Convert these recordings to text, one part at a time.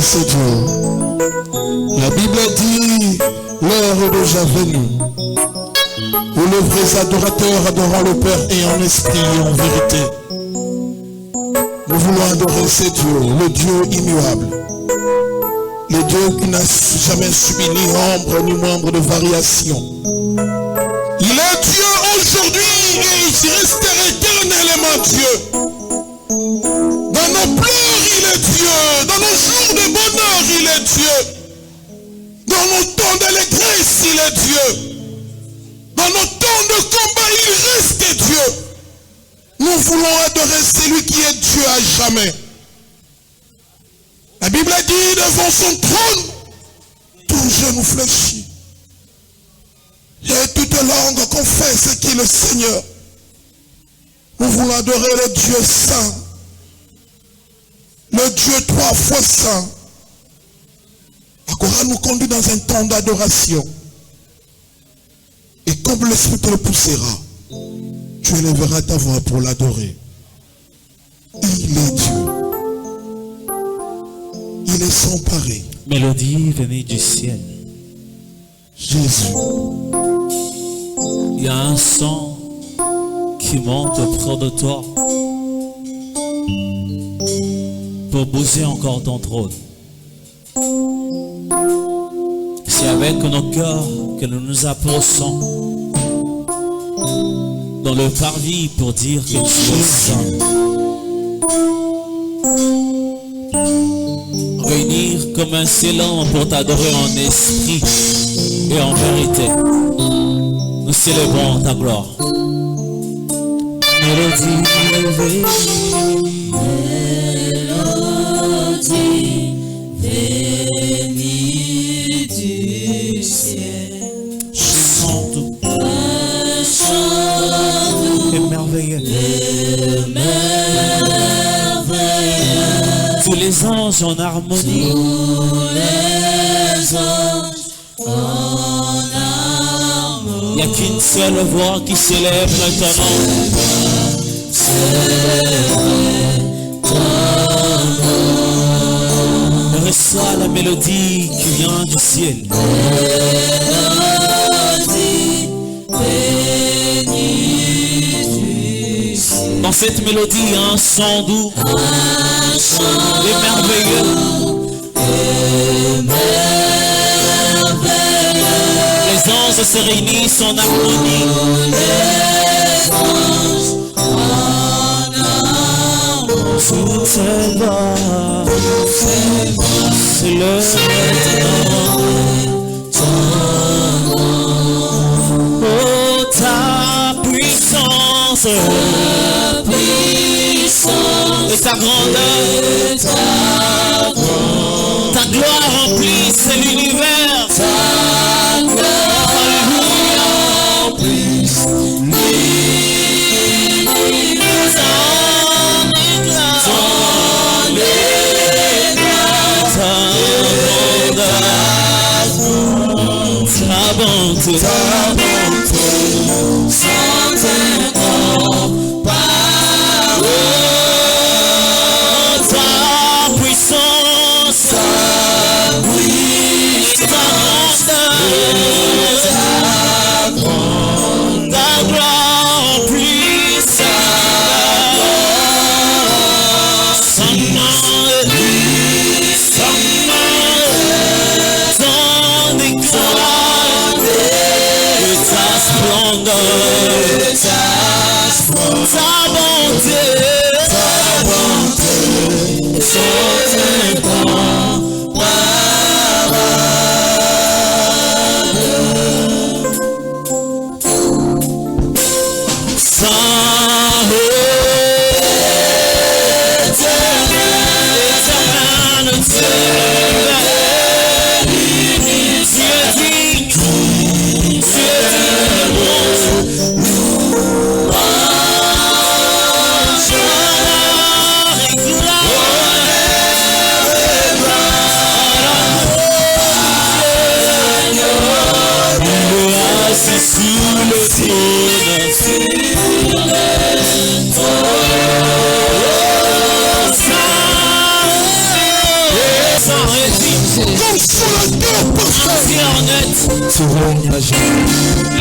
C'est Dieu. La Bible dit, l'heure est déjà venue où les vrais adorateurs adorant le Père et en esprit et en vérité. Nous voulons adorer ce Dieu, le Dieu immuable, le Dieu qui n'a jamais subi ni ombre ni membre de variation. Il est Dieu aujourd'hui et il restera éternellement Dieu. Dans nos pleurs, il est Dieu. Dans nos jours de bonheur, il est Dieu. Dans nos temps d'allégresse, il est Dieu. Dans nos temps de combat, il reste Dieu. Nous voulons adorer celui qui est Dieu à jamais. La Bible dit, devant son trône, tout genou fléchit. Et toute langue confesse qu'il est le Seigneur. Nous voulons adorer le Dieu saint. Le Dieu 3 fois saint. La Coran nous conduit dans un temps d'adoration. Et comme l'Esprit te le poussera, tu élèveras ta voix pour l'adorer. Il est Dieu. Il est sans pareil. Mélodie venue du ciel. Jésus. Il y a un son qui monte auprès de toi pour bouger encore ton trône. C'est avec nos cœurs que nous nous approchons dans le parvis pour dire que tu es saint. Réunir comme un célan pour t'adorer en esprit et en vérité. Nous célébrons ta gloire. Mélodie venue du ciel. Chante émerveillé. Tous les anges en harmonie. Il n'y a qu'une seule voix qui s'élève maintenant. Reçois la mélodie qui vient du ciel. Dans cette mélodie, il y a un son doux, et merveilleux. Les anges se réunissent en harmonie. Toutes ces voix se lèvent maintenant. Oh, ta et ta grandeur. Ta gloire remplisse l'univers. Alléluia. Ta bonté, sans ta puissance, ta grandeur, ta gloire remplisse ta bonté,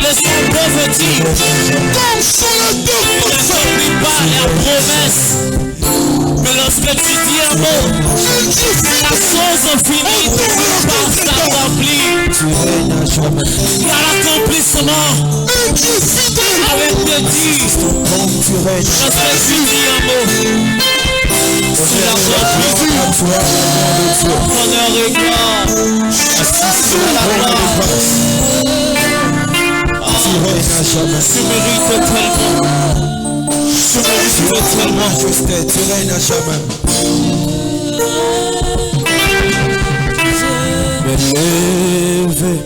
laisse-moi prophétique. Ne t'oublie pas la promesse. Mais lorsque tu dis un mot, la chose finit par s'accomplir. Il y a l'accomplissement avec des dits. Lorsque tu dis un mot, c'est l'accomplissement. Honneur et gloire. La gloire. Tu mérites tellement. Tu mérites tellement. Tu règnes à jamais. Me lever,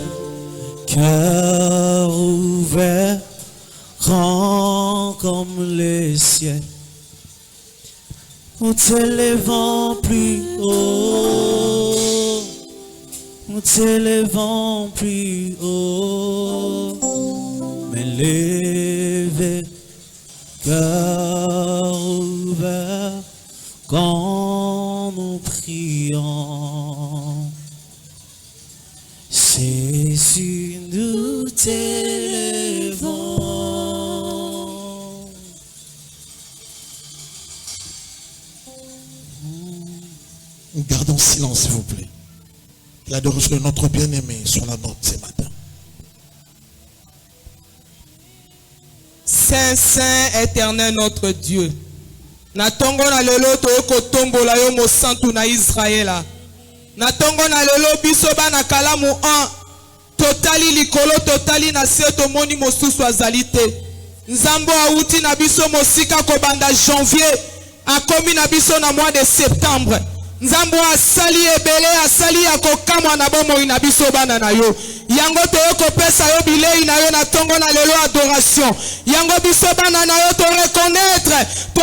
cœur ouvert, grand comme les ciels. Nous t'élevons plus haut. Nous t'élevons plus haut. Me lever, cœur ouvert, quand nous prions. Jésus, nous t'élevons. Gardons silence, s'il vous plaît. L'adoration de notre bien-aimé sur la note ce matin. Saint, Saint, éternel notre Dieu. Na tongo na lelo toyoko tombola yo mosantu na Israela. Na tongo na lelo biso bana kalamu 1. Totali likolo totali na se tomoni mosusu azali te. Nzambo auti na biso mosika kobanda janvier. Akomi na biso na mois de septembre. Nzambo asali ebele asali akokamwa na bomoi na biso bana na yo. Yango toyoko pesa yo bilei na yo na tongo na lelo adoration. Yango biso bana na yo to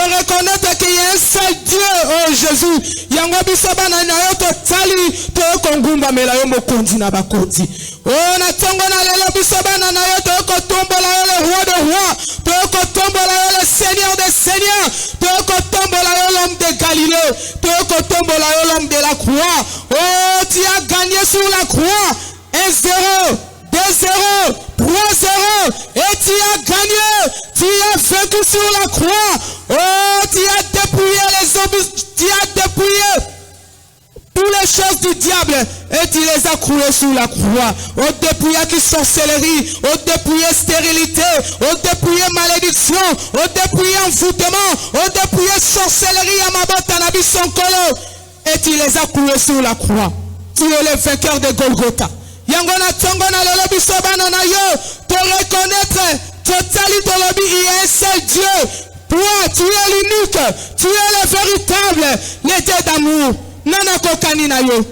reconnaître qu'il y a un seul Dieu, oh Jésus. Yango biso bana na yo to tali toyoko ngumba mela yo mokonzi na bakonzi. Oh na tongo na lelo biso bana na yo toyoko tombola yo le roi de rois. Toyoko tombola yo le seigneur des seigneurs. Toyoko tombola yo l'homme de Galilée. Toyoko tombola yo l'homme de la croix. Oh tu as gagné sur la croix. 1-0, 2-0, 3-0, et tu as gagné, tu as vaincu sur la croix. Oh, tu as dépouillé les zombies, tu as dépouillé toutes les choses du diable et tu les as coulées sur la croix. Oh, dépouillé qui sorcellerie, oh, dépouillé stérilité, oh, dépouillé malédiction, oh, dépouillé envoûtement, oh, dépouillé sorcellerie à ma botte à son colo et tu les as coulées sur la croix. Tu es le vainqueur de Golgotha. Yangona tongo na lelo biso bana na yo to reconnaître totali to lobi il y a un seul Dieu. Toi, tu es l'unique. Tu es le véritable. Le Dieu d'amour. Nana kokani na yo.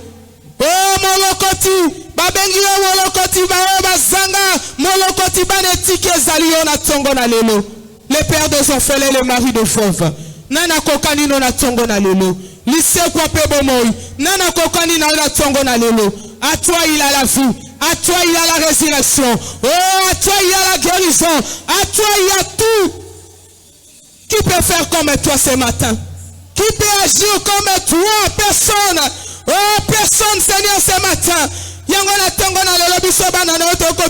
Oh molokoti. Babengi yo molokoti ba bazanga. Molokoti banetike zali yo na tongo na lelo. Le père des orphelins, le mari de veuve. Nana kokani no na tongo na lelo. Lycée kwa pe bomoi. Nana kokani na tongo na lelo. À toi il a la vie. À toi il a la résurrection. Oh, à toi il a la guérison. À toi il y a tout. Qui peut faire comme toi ce matin? Qui peut agir comme toi? Personne. Oh, personne, Seigneur, ce matin. Yango na tongo na lelo biso bana na toko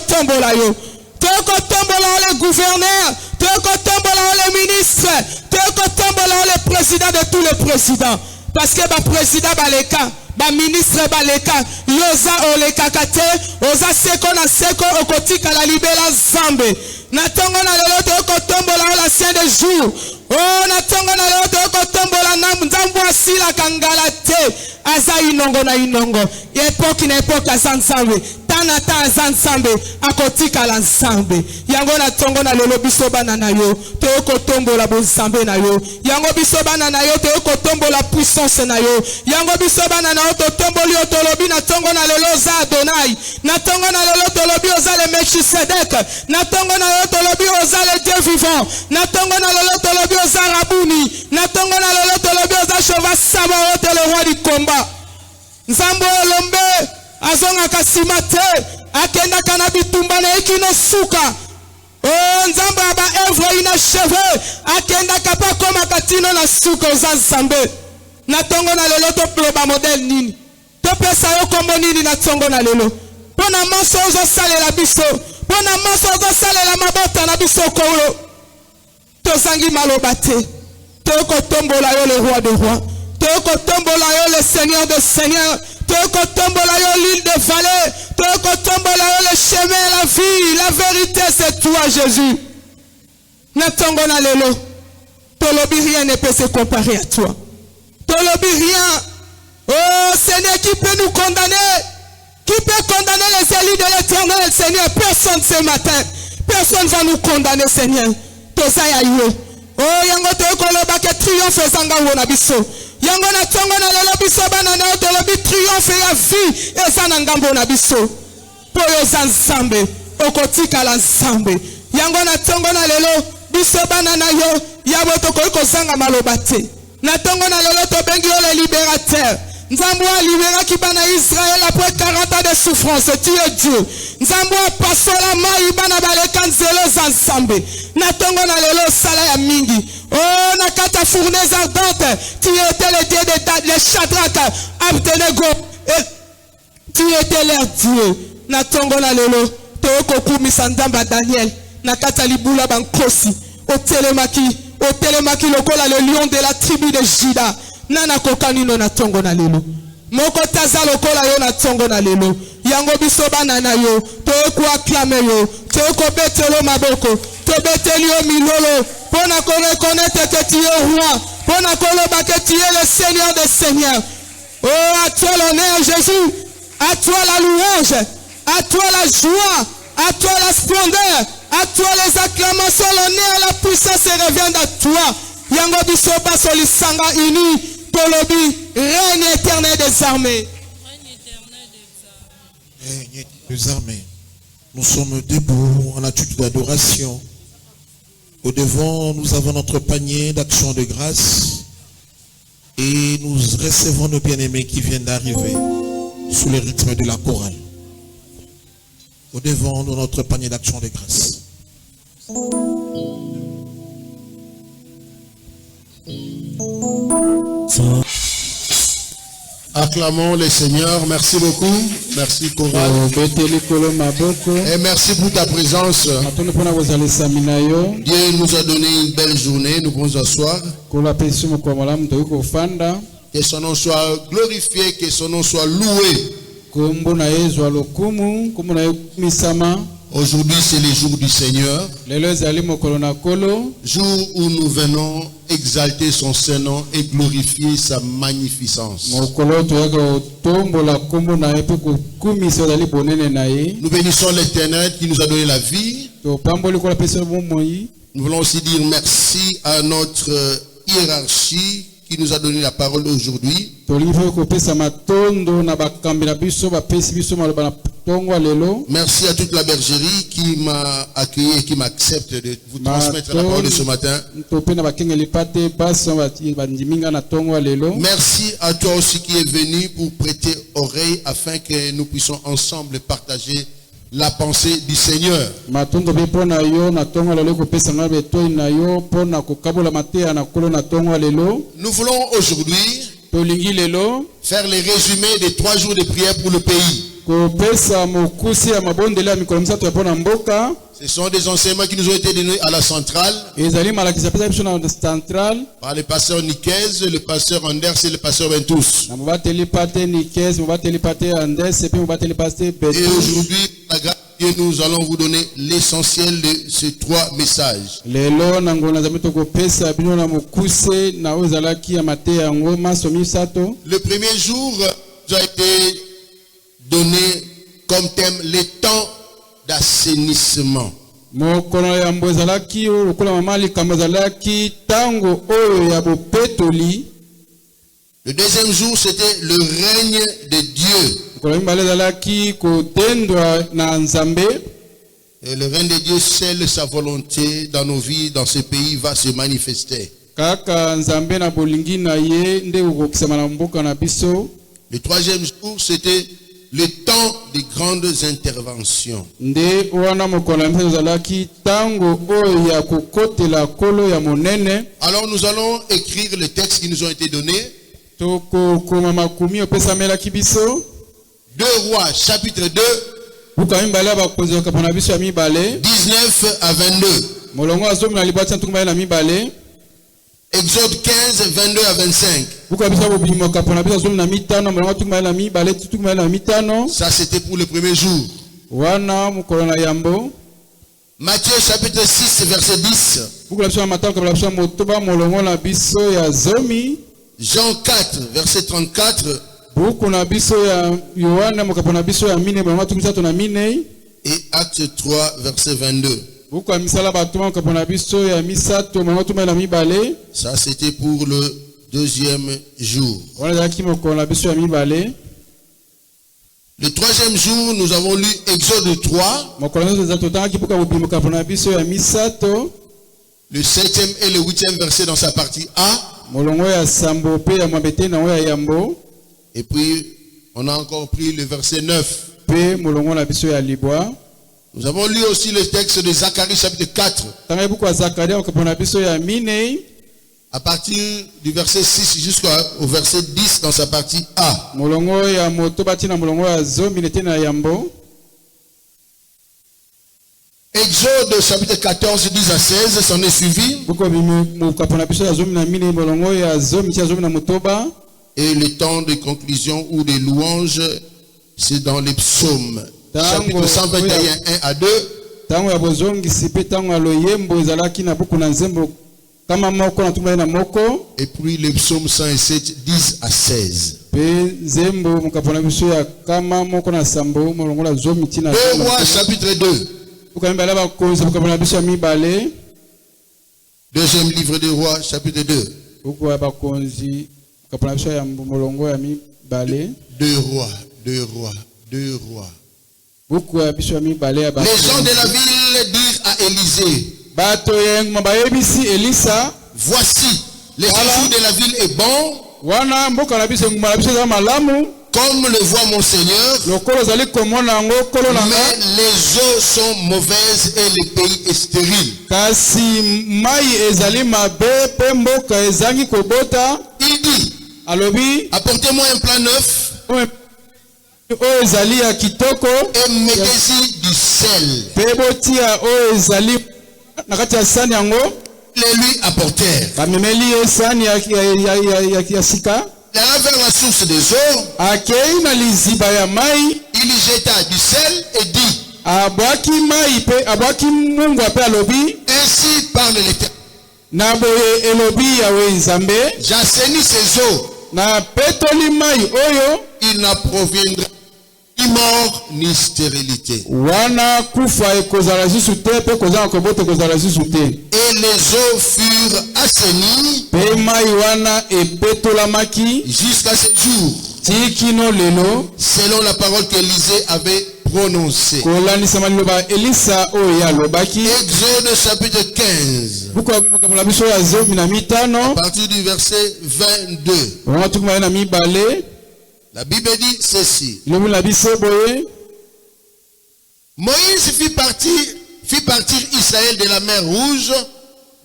tombola yo. Toko tombola le gouverneur. Toko tombola le ministre. Toko tombola le président de tous les présidents. Parce que ba président baleka, ba ministre baleka, yoza oleka kate, oza seko na seko okotika la libela zambe. Na tongo na lelo toko tombola la saint de jour. Oh, na tongo na lelo toko tombola na nzambu asila kangala te. Aza inongo na inongo. Époque na époque azanzambe. Tanata azanzambe. Akotika la nzambe. Yango na tongo na lelo biso bana na yo. Toko tombola bonzambe na yo. Yango biso bana na yo toko tombola puissance na yo. Yango biso bana na yo to tomboli otolobi na tongo na lelo za Adonai. Na tongo na lelo tolobi oza le Melchisedek. Na tongo na lelo tolobi oza le Dieu vivant. Na tongo na lelo tolobi oza Rabuni. Na tongo na lelo tolobi oza Shova Sabaoth, le roi du combat. Nzambo olombe azonga kasima te akenda kana bitumba na ekino suka. Oh, nzambo aba œuvre inachevé akenda kapa koma katino na suka oza nzambe. Na tongo na lelo to ploba modèle nini. To pesa yo kombo nini na tongo na lelo. Pona maso ozo salela biso. Pona maso ozo salela mabota na biso kolo. To sangi maloba te. To ko tombola yo le roi des rois. Toko tombola yo le Seigneur des seigneurs. Toko tombola yo l'île de vallée. Toko tombola yo le chemin, la vie, la vérité, c'est toi Jésus. Natongo na lelo. Tolobi rien ne peut se comparer à toi. Tolobi rien. Oh Seigneur, qui peut nous condamner? Qui peut condamner les élus de l'éternel, Seigneur? Personne ce matin. Personne va nous condamner, Seigneur. Tosaya yo. Oh yango toko loba ke triomphe zanga wona biso. Yango na tongo na lelo biso bana na tolobi triomphe ya vie eza na ngambo na biso. Poyo za nzambe okotika la nzambe. Yango na tongo na lelo biso bana na yo yabo toko zanga maloba te. Na tongo na lelo to bengi yo le libérateur. Nzambo a libéré ki bana Israël après 40 ans de souffrance. Tu es Dieu. Nzambo a passé la main bana baleka nzelo za nzambe. Na tongo na lelo sala ya mingi. Oh, na kata fournaise ardente. Tu étais le Dieu de Shadrach, Abednego. Tu étais leur Dieu. Na tongo na lelo. Toko kumisa ndamba Daniel. Na kata libula bankosi. Otelemaki lokola le lion de la tribu de Juda. Nana kokani no na tongo na lelo. Moko taza lokola yo na tongo na lelo. Yango biso bana na yo. Toko acclame yo. Toko betelo maboko. To beteli yo milolo. Pona ko reconnaître que tu es roi. Pona ko loba que tu es le Seigneur des seigneurs. Oh, à toi l'honneur Jésus. À toi la louange. À toi la joie. À toi la splendeur. À toi les acclamations, l'honneur, la puissance revient à toi. Yango biso baso lisanga uni. Tolobi, règne éternel des armées. Règne des armées. Nous sommes debout en attitude d'adoration. Au devant, nous avons notre panier d'action de grâce. Et nous recevons nos bien-aimés qui viennent d'arriver sous le rythme de la chorale. Au devant de notre panier d'action de grâce. Acclamons le Seigneur. Merci beaucoup. Merci chorale. Et merci pour ta présence. Dieu nous a donné une belle journée. Nous pouvons nous asseoir. Que son nom soit glorifié, que son nom soit loué. Aujourd'hui, c'est le jour du Seigneur. Jour où nous venons exalter son Saint-Nom et glorifier sa magnificence. Nous bénissons l'Éternel qui nous a donné la vie. Nous voulons aussi dire merci à notre hiérarchie qui nous a donné la parole aujourd'hui. Merci à toute la bergerie qui m'a accueilli et qui m'accepte de vous transmettre la parole de ce matin. Merci à toi aussi qui est venu pour prêter oreille afin que nous puissions ensemble partager la pensée du Seigneur. Nous voulons aujourd'hui faire les résumés des 3 jours de prière pour le pays. Ce sont des enseignements qui nous ont été donnés à la centrale par le pasteur Nicaise, le pasteur Anders et le pasteur Bentous. Et aujourd'hui, la grâce de Dieu, nous allons vous donner l'essentiel de ces 3 messages. Le premier jour nous a été donné comme thème les temps d'assainissement. Le deuxième jour, c'était le règne de Dieu. Et le règne de Dieu, seul sa volonté dans nos vies, dans ce pays, va se manifester. Le troisième jour, c'était le temps des grandes interventions. Alors nous allons écrire les textes qui nous ont été donnés. 2 Rois chapitre 2 19 à 22. Exode 15 22 à 25. Ça c'était pour le premier jour. Matthieu chapitre 6 verset 10. Jean 4 verset 34. Et Acte 3 verset 22. Ça c'était pour le deuxième jour. Le troisième jour, nous avons lu Exode 3. Le 7e et le 8e verset dans sa partie A. Et puis, on a encore pris le verset 9. Nous avons lu aussi le texte de Zacharie chapitre 4. À partir du verset 6 jusqu'au verset 10 dans sa partie A. Exode chapitre 14, 10 à 16, s'en est suivi. Et le temps de conclusion ou de louange, c'est dans les psaumes. Chapitre 121, 1 à 2. Et puis le psaume 107, 10 à 16. 2 Rois chapitre 2. Deuxième livre de Rois chapitre 2. 2 Rois. Les gens de la ville dirent à Élisée: voici, l'étendue de la ville est bon, comme le voit mon Seigneur, mais les eaux sont mauvaises et le pays est stérile. Il dit: apportez-moi un plat neuf et mettez-y du sel. Les lui apportèrent. Il alla vers la source des eaux. Il y jeta du sel et dit: ainsi parle l'Éternel. J'assainis ces eaux. Il n'en proviendra ni mort, ni stérilité. wana kufa ekozala lisusu te pe kozala kobota ekozala lisusu te. Et les eaux furent assainies Pe mai wana epetolamaki jusqu'à ce jour, tikino lelo selon la parole qu'Élisée avait prononcée. kolandisama liloba Elisa oyo alobaki. Exode chapitre 15, buku ya makambo na biso ya 15 à partir du verset 22. wana tukuma na mibale La Bible dit ceci. ilobi na biso boye. Moïse fit partir Israël de la mer Rouge.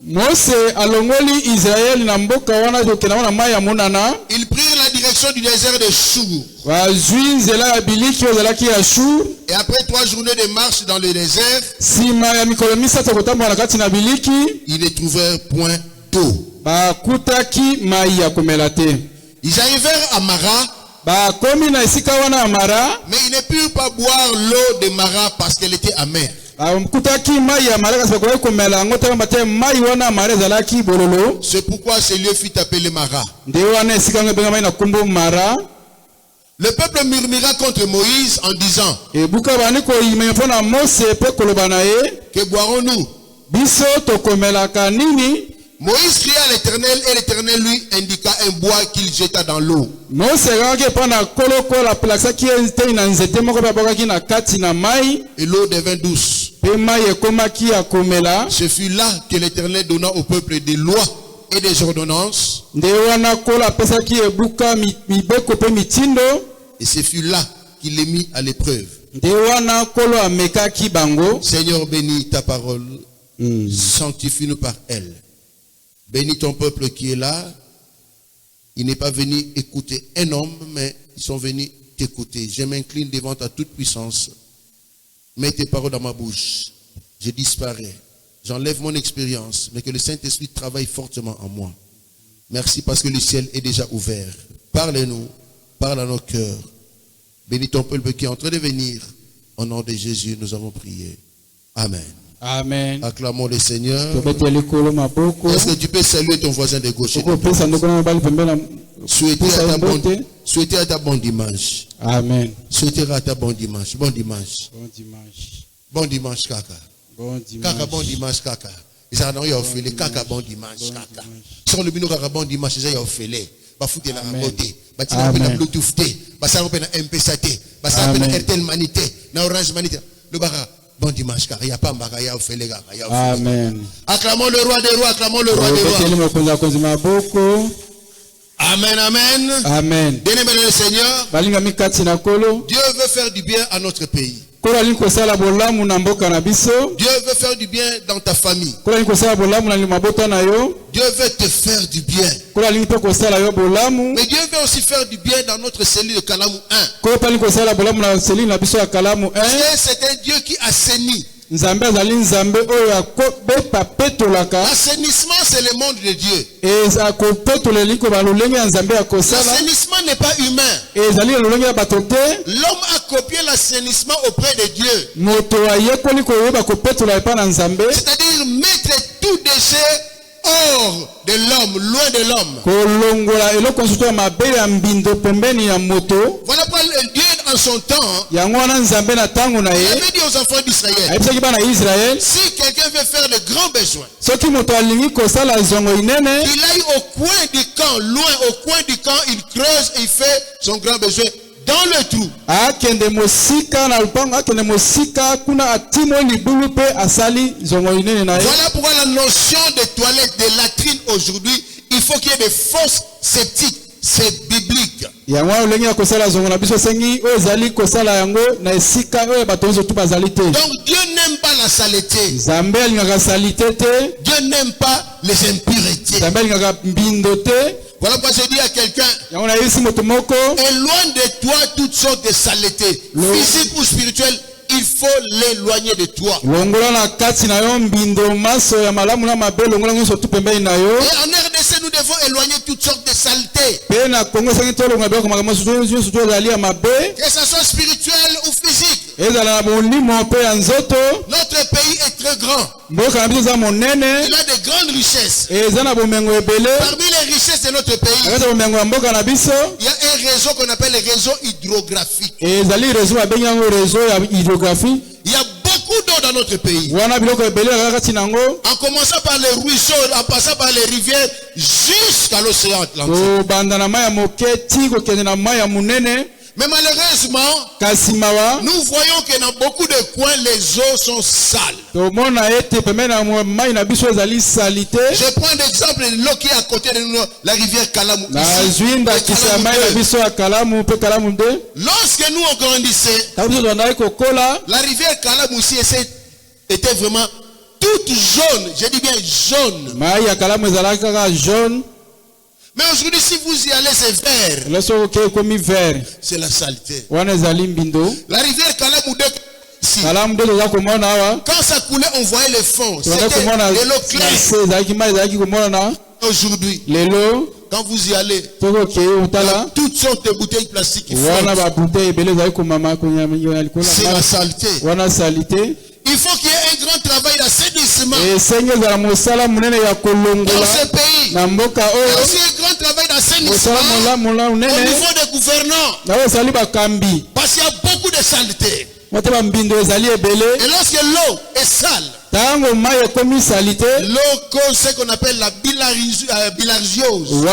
Mose alongoli Israeli na mboka wana jokena wana mai ya monana. Ils prirent la direction du désert de Chour. Bazwi nzela ya biliki ozalaki ya Shur. Et après 3 journées de marche dans le désert, Sima ya mikolo misatu kotambola na kati na biliki, ils ne trouvèrent point d'eau. bakutaki mai ya komela te. Ils arrivèrent à Mara, Bakomi na esika wana ya Mara, mais ils ne purent pas boire l'eau de Mara parce qu'elle était amère. bakutaki mai ya Mara kasi bakoki komela yango te pamba te mai wana ya Mara ezalaki bololo. C'est pourquoi ce lieu fut appelé Mara. Nde wana esika yango ebengama na kombo Mara. Le peuple murmura contre Moïse en disant, Ebuka bani koyima mpona Mose pe koloba na ye, que boirons-nous? biso tokomelaka nini? Moïse cria à l'Éternel et l'Éternel lui indiqua un bois qu'il jeta dans l'eau. Mose akaki mpona koloko apelakisaki te na nzete moko pe abokaki na kati na mai, Et l'eau devint douce. pe mai ekomaki ya komela. Ce fut là que l'Éternel donna au peuple des lois et des ordonnances. Nde wana kolo apesaki ebuka mibeko pe mitindo. Et ce fut là qu'il les mit à l'épreuve. Nde wana kolo amekaki bango. Seigneur, bénis ta parole. Sanctifie-nous par elle. Bénis ton peuple qui est là. Il n'est pas venu écouter un homme, mais ils sont venus t'écouter. Je m'incline devant ta toute puissance. Mets tes paroles dans ma bouche. Je disparais. J'enlève mon expérience, mais que le Saint-Esprit travaille fortement en moi. Merci parce que le ciel est déjà ouvert. Parle-nous, parle à nos cœurs. Bénis ton peuple qui est en train de venir. Au nom de Jésus, nous avons prié. Amen. Amen. Acclamons le Seigneur. Tobeteli kolo maboko. Est-ce que tu peux saluer ton voisin de gauche et de Oko droite? pesa ndoko na mobali pembeni. Souhaiter à ta bon dimanche. Amen. Souhaiter à ta bon dimanche. Bon dimanche. Bon dimanche. Bon dimanche, kaka. Bon dimanche. Kaka, bon dimanche, kaka. Ils ont eu offert kaka, bon dimanche, kaka. Sur le bino kaka, bon dimanche, ils ont offert. Bafouté la raboté. Batina na Bluetooth té. Basaro na MP7 té. Basaro na Airtel Manité. Na Orange Manité. Le bara. Bon dimanche, car il n'y a pas Mbagaya ou Féléga. Amen. Acclamons le roi des rois, acclamons le roi des rois. Amen, amen. Amen. Bien-aimé le Seigneur, Dieu veut faire du bien à notre pays. Dieu veut faire du bien dans ta famille. Dieu veut te faire du bien. Mais Dieu veut aussi faire du bien dans notre cellule de Kalamou 1. C'est un Dieu qui assainit. L'assainissement, c'est le monde de Dieu. L'assainissement n'est pas humain. L'homme a copié l'assainissement auprès de Dieu. C'est-à-dire mettre tout déchet hors de l'homme, loin de l'homme. Voilà pourquoi Dieu en son temps, il avait dit aux enfants d'Israël, si quelqu'un veut faire de grands besoins, qu'il aille au coin du camp, loin au coin du camp, il creuse et il fait son grand besoin dans le trou. Voilà pourquoi la notion de toilette, de latrine aujourd'hui, il faut qu'il y ait des fosses septiques. C'est biblique. Donc Dieu n'aime pas la saleté. Dieu n'aime pas les impuretés. Voilà pourquoi je dis à quelqu'un, éloigne de toi toutes sortes de saletés, physiques ou spirituelles. Il faut l'éloigner de toi. Et en RDC, nous devons éloigner toutes sortes de saletés. Que ce soit spirituel ou physique. Notre pays est très grand. Il a de grandes richesses. Parmi les richesses de notre pays, il y a un réseau qu'on appelle le réseau hydrographique. Il y a beaucoup d'eau dans notre pays. En commençant par les ruisseaux, en passant par les rivières, jusqu'à l'océan Atlantique. Mais malheureusement, nous voyons que dans beaucoup de coins, les eaux sont sales. Je prends l'exemple de l'eau qui est à côté de nous, la rivière Kalamou. Lorsque nous on grandissait, la rivière Kalamou était vraiment toute jaune. Je dis bien jaune. Mais aujourd'hui, si vous y allez, c'est vert. C'est la saleté. La rivière Kalamou, quand ça coulait, on voyait le fond. C'était de l'eau claire. Aujourd'hui, quand vous y allez, il y a toutes sortes de bouteilles plastiques qui flottent. C'est la saleté. Il faut qu'il y ait un grand travail d'assainissement dans ce pays. Il y a aussi un grand travail d'assainissement au niveau des gouvernants. Parce qu'il y a beaucoup de saleté. Et lorsque l'eau est sale, l'eau cause ce qu'on appelle la bilharziose.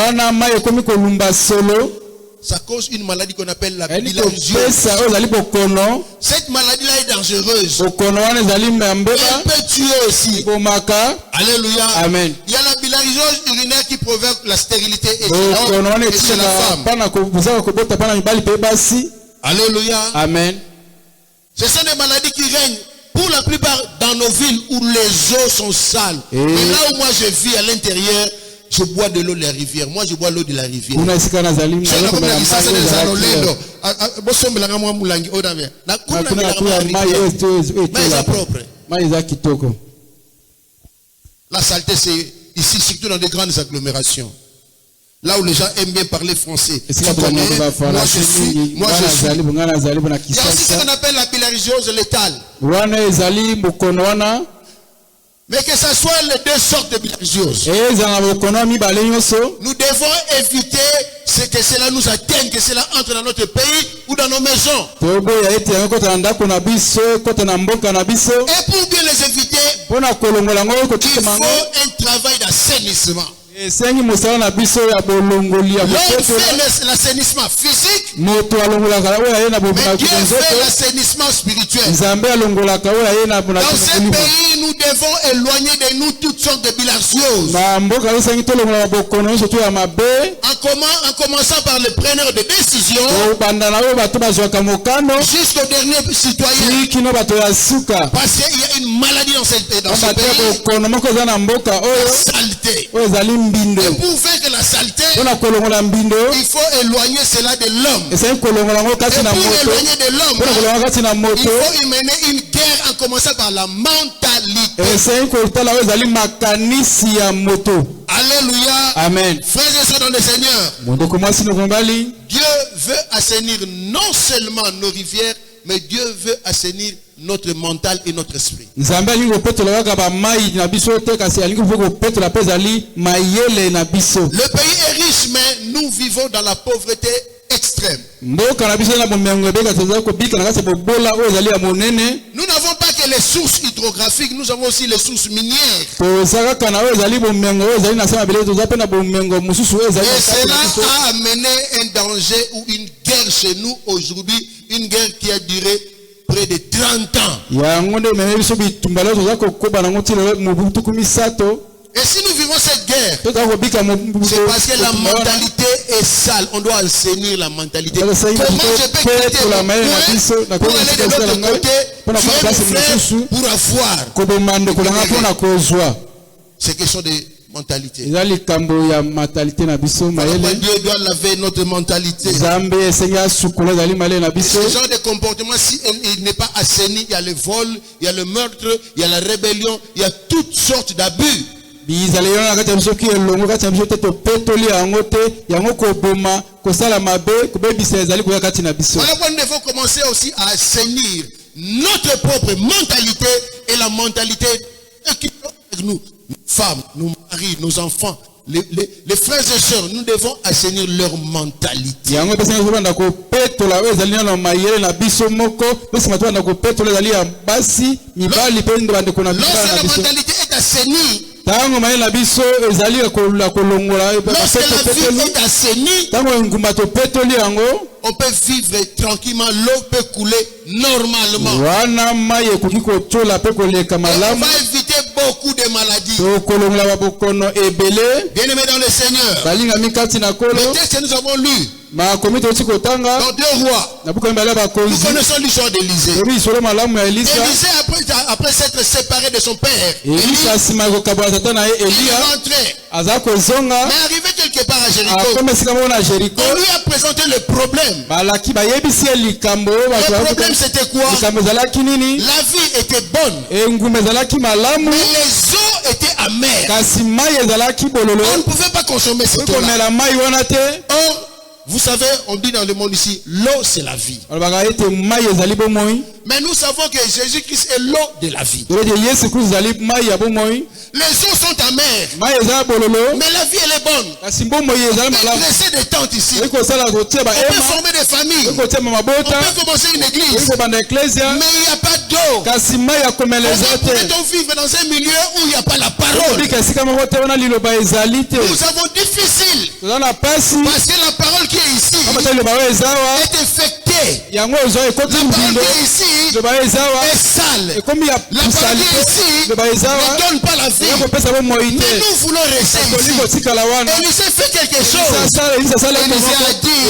Ça cause une maladie qu'on appelle la bilharziose. Cette maladie-là est dangereuse. Elle peut tuer aussi. Alléluia. Amen. Il y a la bilharziose urinaire qui provoque la stérilité et chez la femme. Alléluia. Amen. Ce sont des maladies qui règnent pour la plupart dans nos villes où les eaux sont sales. Et là où moi je vis à l'intérieur, je bois de l'eau de la rivière. Moi, je bois l'eau de la rivière. La saleté, c'est ici, surtout dans des grandes agglomérations. Là où les gens aiment bien parler français. Tu connais, moi je suis. Il y a aussi ce qu'on appelle la bilharziose létale. Mais que ce soit les deux sortes de bilharziose, nous devons éviter ce que cela nous atteigne, que cela entre dans notre pays ou dans nos maisons. Et pour bien les éviter, il faut un travail d'assainissement. L'homme fait l'assainissement physique, mais Dieu fait l'assainissement spirituel. Dans ce pays, nous devons éloigner de nous toutes sortes de bilharziose. En commençant par le preneur de décision jusqu'au dernier citoyen. Parce qu'il y a une maladie dans ce pays. La saleté. Et pour vaincre la saleté, il faut éloigner cela de l'homme. Et pour éloigner de l'homme, il faut y mener une guerre en commençant par la mentalité. Alléluia. Amen. Frères et sœurs dans le Seigneur, Dieu veut assainir non seulement nos rivières, mais Dieu veut assainir notre mental et notre esprit. Le pays est riche, mais nous vivons dans la pauvreté extrême. Nous n'avons pas que les sources hydrographiques, nous avons aussi les sources minières. Et cela a amené un danger ou une guerre chez nous aujourd'hui, une guerre qui a duré près de 30 ans. Et si nous vivons cette guerre, c'est parce que la mentalité est sale. On doit assainir la mentalité. Comment je peux quitter mon point pour aller de l'autre côté, tuer mon frère pour avoir? C'est question de mentalité. Dieu doit laver notre mentalité. Ce genre de comportement, si il n'est pas assaini, il y a le vol, il y a le meurtre, il y a la rébellion, il y a toutes sortes d'abus. Voilà pourquoi nous devons commencer aussi à assainir notre propre mentalité et la mentalité de qui avec nous, nos femmes, nos maris, nos enfants, les frères et sœurs, nous devons assainir leur mentalité. Lorsque la mentalité est assainie, lorsque la vie est assainie, on peut vivre tranquillement, l'eau peut couler normalement. On va éviter beaucoup de maladies. Bien-aimés dans le Seigneur, le texte que nous avons lu dans 2 Rois, nous connaissons l'histoire d'Élisée. Élisée, après s'être séparé de son père, il est rentré. Mais arrivé quelque part à Jéricho, on lui a présenté le problème. Le problème c'était quoi? La vie était bonne, mais les eaux étaient amères. On ne pouvait pas consommer cette eau-là. Or, vous savez, on dit dans le monde ici, l'eau c'est la vie. Mais nous savons que Jésus-Christ est l'eau de la vie. Les eaux sont amères, mais la vie elle est bonne. On peut dresser des tentes ici. On peut former des familles. On peut commencer une église. Mais il n'y a pas d'eau. Peut-on vivre dans un milieu où il n'y a pas la parole? Nous avons difficile. Parce que la parole qui est ici est infectée. La parole qui est ici est sale. La parole qui est ici ne donne pas la vie. Mais nous voulons rester ici. Élisée fait quelque chose. Élisée a dit,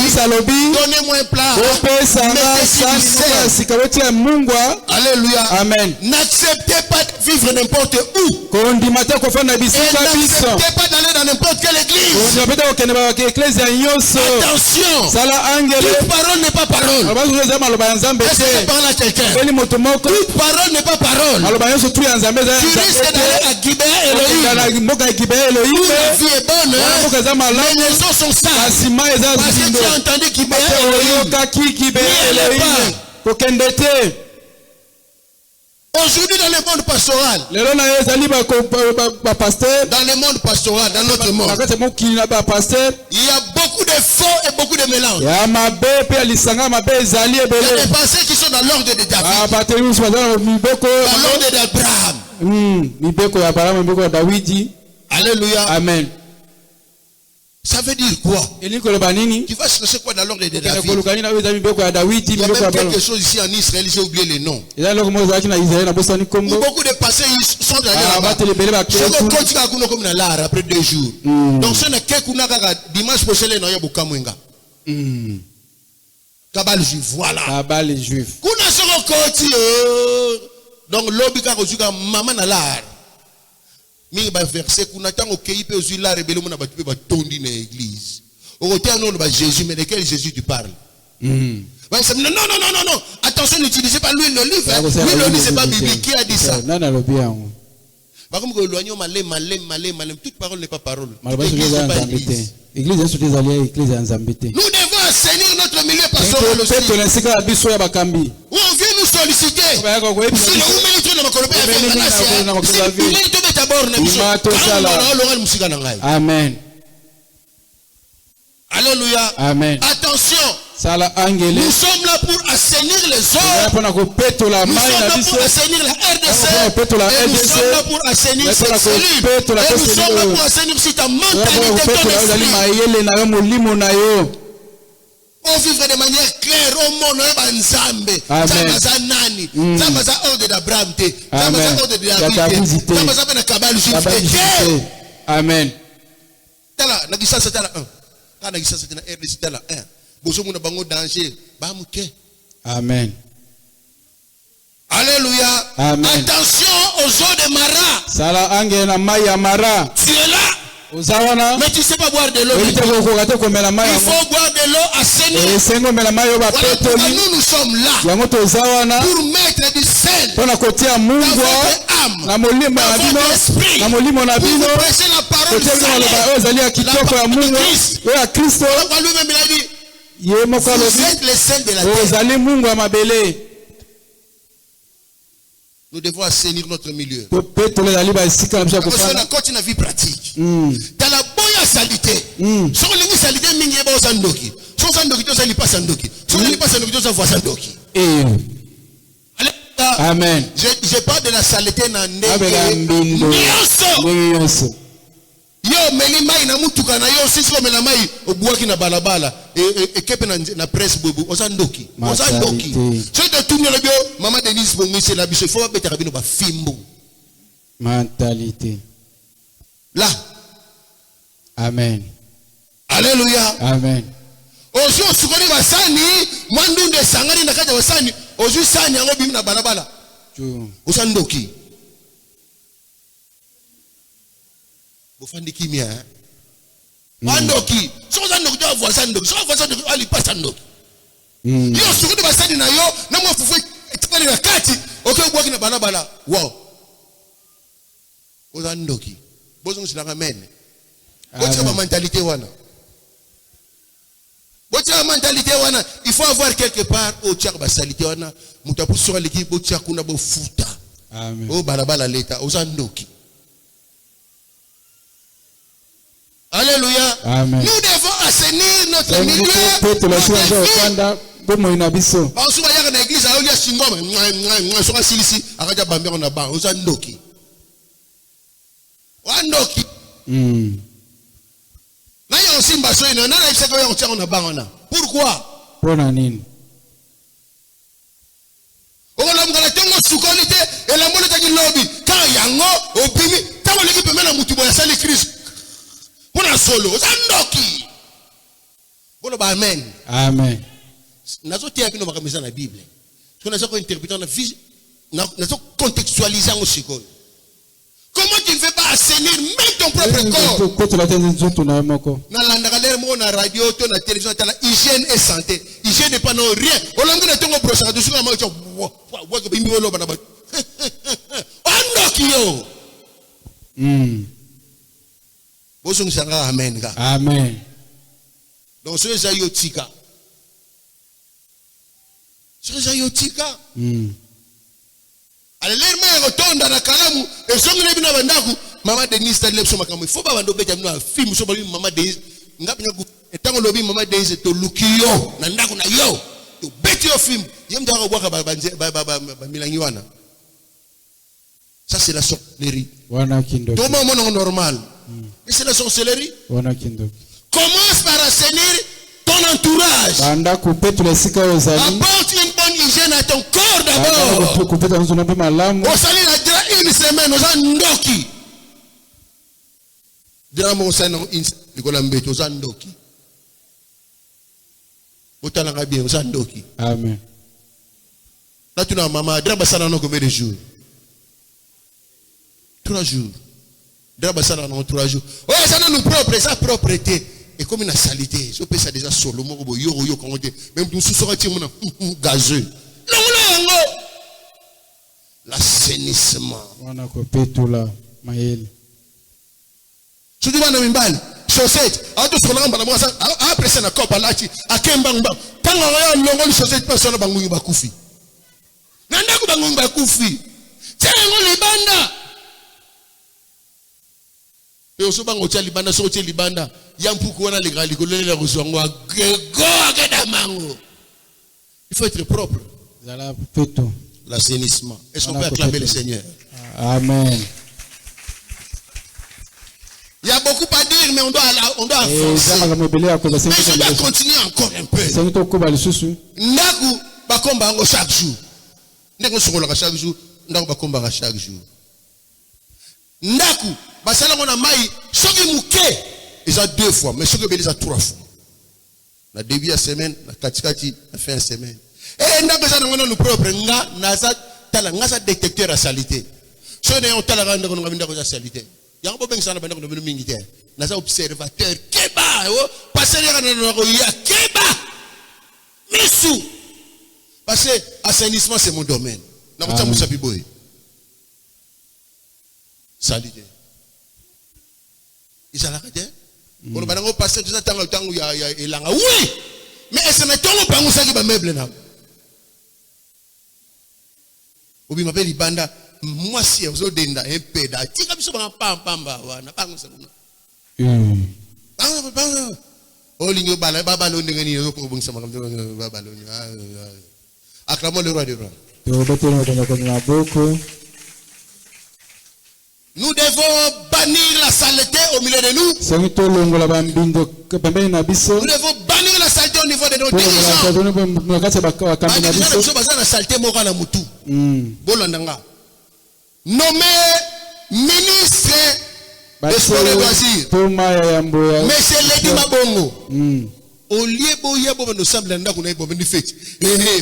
donnez-moi un plat. Alléluia. Amen. N'acceptez pas de vivre n'importe où. Et n'acceptez pas d'aller dans n'importe quelle église. Attention. Toute parole n'est pas parole. Est-ce que je parle à quelqu'un? Toute parole n'est pas parole. Tu risques d'aller à Gibea Elohim. Où la vie est bonne, mais les eaux sont sales. Parce que tu as entendu Gibea Elohim. Aujourd'hui dans le monde pastoral, dans notre monde, il y a beaucoup de faux et beaucoup de mélanges. Il y a des pensées qui sont dans l'ordre de David, dans l'ordre d'Abraham. Alléluia. Amen. Ça veut dire quoi? Tu vas chercher quoi dans l'ordre de David? Il y a même quelque chose ici en Israël, j'ai oublié les noms. Beaucoup de passés sont allés là-bas. Je comme après 2 jours. Donc ce n'est que dimanche prochain, il y a beaucoup de Kabal juif, voilà. Kabal juif. Donc l'objet a maman à l'art. Mais il va verser qu'on attend au pays peut aussi la rébellion on a battu va tondi dans l'église. Au côté non de Jésus mais de quel Jésus tu parles? Non. Attention n'utilisez pas l'huile d'olive. L'huile d'olive c'est pas biblique qui a dit ça. Par contre éloignons malé toute parole n'est pas parole. Nous devons assainir notre milieu pastoral aussi. On vient nous solliciter. Amen. Alléluia. Amen. Attention. Nous sommes là pour assainir les eaux. Nous sommes là pour assainir la RDC. Et nous sommes là pour assainir cette cellule. Et nous sommes là pour assainir aussi ta mentalité, ton esprit. On vivre de manière claire au monde Nzambe. Zamaza nani. Zamaza ordre d'Abraham. Zamaza ordre de David. Zamaza ben Kabal juif. Amen. Tala nagisa satala 1. Kana nagisa satala RDC tala 1. Bosomu na bango danger. Ba muke. Amen. Alléluia. Amen. Attention aux eaux de Mara. Sala ange na maya Mara. Tu es là. Mais tu ne sais pas boire de l'eau. Il faut boire de l'eau assainie. Voilà pourquoi nous sommes là pour mettre du sel dans votre âme, dans votre esprit. Pour prêcher la parole de Christ. Lui-même il a dit, vous êtes le sel de la terre. Nous devons assainir notre milieu. topetola ezali basika na biso ya Parce qu'on kofanda a continué la vie pratique. Dans la bonne salité. Si on lit salité, mingi ba osandoki. Si on sandoki, tu sali pas sandoki. Si on lit pas sandoki, tu vas sandoki. amen Je parle de la saleté na abela mbindo ndenge nyonso yo meli mai na mutuka na yo sisi ko mela mai obuaki na balabala ekepe na presse bobo osandoki so de tout le bio maman Denise Bongisi la biso faut betaka bino ba fimbo mentalité là amen alléluia amen ozo sukoni basani mwandunde sangani na kaja basani ozo sani yango bimi na balabala osandoki bofandi kimia wandoki so sandoki to avoa sandoki so avoa sandoki ali pas sandoki yo sukoni basani na yo na mwa fufu etikali na kati okay bwaki na balabala wow osandoki bozo nsilanga mene bozo ba mentalité wana bozo mentalité wana il faut avoir quelque part au tchak ba salité wana mutapu sur l'équipe bozo kuna bo futa amen o balabala leta osandoki. Alléluia. Amen. Nous devons assainir notre milieu. On se voit dans l'église, on a singom, on a silisi, akaja bambe on a ban, on a ndoki. Wandoki. Na yo simba so ina, na ifse ko yo on a ban ona. Pourquoi? Pona nini? Ola mukala tongo sukolite, ela mona taki lobby, ka yango obimi, tango l'équipe mena mutu boya sali Christ. Mona solo, zandoki. Bono ba amen. Amen. Nazo tia bino makamisa na Bible. Parce que nazo interpréter na vie, nazo contextualiser en siko. Comment tu ne veux pas assainir même ton propre corps? Na landa kalere mo na radio to na télévision ta la hygiène et santé. Hygiène n'est pas non rien. Olongo na tongo brosa de suka ma cho wa ko bimbi wolo bana ba. Andoki yo. Boso ngisanga amen ka. Amen. Donc ce est yotika. Ce est yotika. Alele me rotonda na kalamu esongi na bina bandaku mama Denise tali lepso makambo. Faut pas bando beta na film so bali mama Denise ngapi na etango lobi mama Denise to lukiyo na ndaku na yo. To beti yo film. Yem dawa bwaka ba milangi wana. Ça c'est la sorcellerie. Wana kindo. Tout le monde normal. Mais c'est la sorcellerie. Commence par assainir ton entourage. Apporte une bonne hygiène à ton corps d'abord. Au salut la une semaine, aux andoki. Dira mon Seigneur, Nicolas Mbete, aux andoki. Autant bien, aux andoki. Amen. Là, tu n'as maman, dira basana no combien de jours? 3 jours. Drabasana dans 3 jours. Oh, ça nous propre, ça propreté. Et comme une saleté, je peux ça déjà solo, moi yo quand on dit même tout sous sorti mon gazeux. Non. L'assainissement. Wana ko petula mael. Tu dis wana mimbali, chaussette, a to sola ngamba moi ça après ça na kopa lati, akemba ngba. Tanga ya longo li chaussette personne bangu bakufi. Nanda ko bangu bakufi. Tiens libanda. Et au sobango tia libanda so tia libanda yampuku wana legali kolela kozwango agego akadamango. Il faut être propre. L'assainissement. Est-ce qu'on peut acclamer le Seigneur? Amen. Il y a beaucoup à dire, mais on doit avancer. Mais je dois continuer encore un peu. Ndaku bakomba ngo chaque jour. Ndeko sokola chaque jour, ndaku bakomba chaque jour. Ndaku basala ngona mai soki muke ils ont 2 fois mais soki belisa 3 fois. Na début de semaine, na katikati, na fin de semaine. Et ndaku ça ngona nous propre nga naza tala nga ça détecteur à salité. So ne on tala nganda ngona ngabinda ko za salité. Yango beng sana banda ko no mingi te. Naza observateur keba o passer na ko ya keba. Misu. Parce que assainissement c'est mon domaine. Na ko tsamusa biboy. Salité. Ils ont arrêté. On va passer tout ça tant où il y a elanga. Oui, mais est-ce que nous pas nous ça qui va meuble là? Obi m'appelle Ibanda. Moi si vous avez denda un péda. Tika biso ba pamba wana bango sakuna. Oh lingo bala balo ndengani yo ko bungisa makam balo. Acclamons le roi des rois. Nous devons bannir la saleté au milieu de nous. Nous devons bannir la saleté au niveau de nos dirigeants. Nommé ministre des sports et loisirs, Monsieur Lady Mabongo. Au lieu de nous sembler qu'on ait une fête.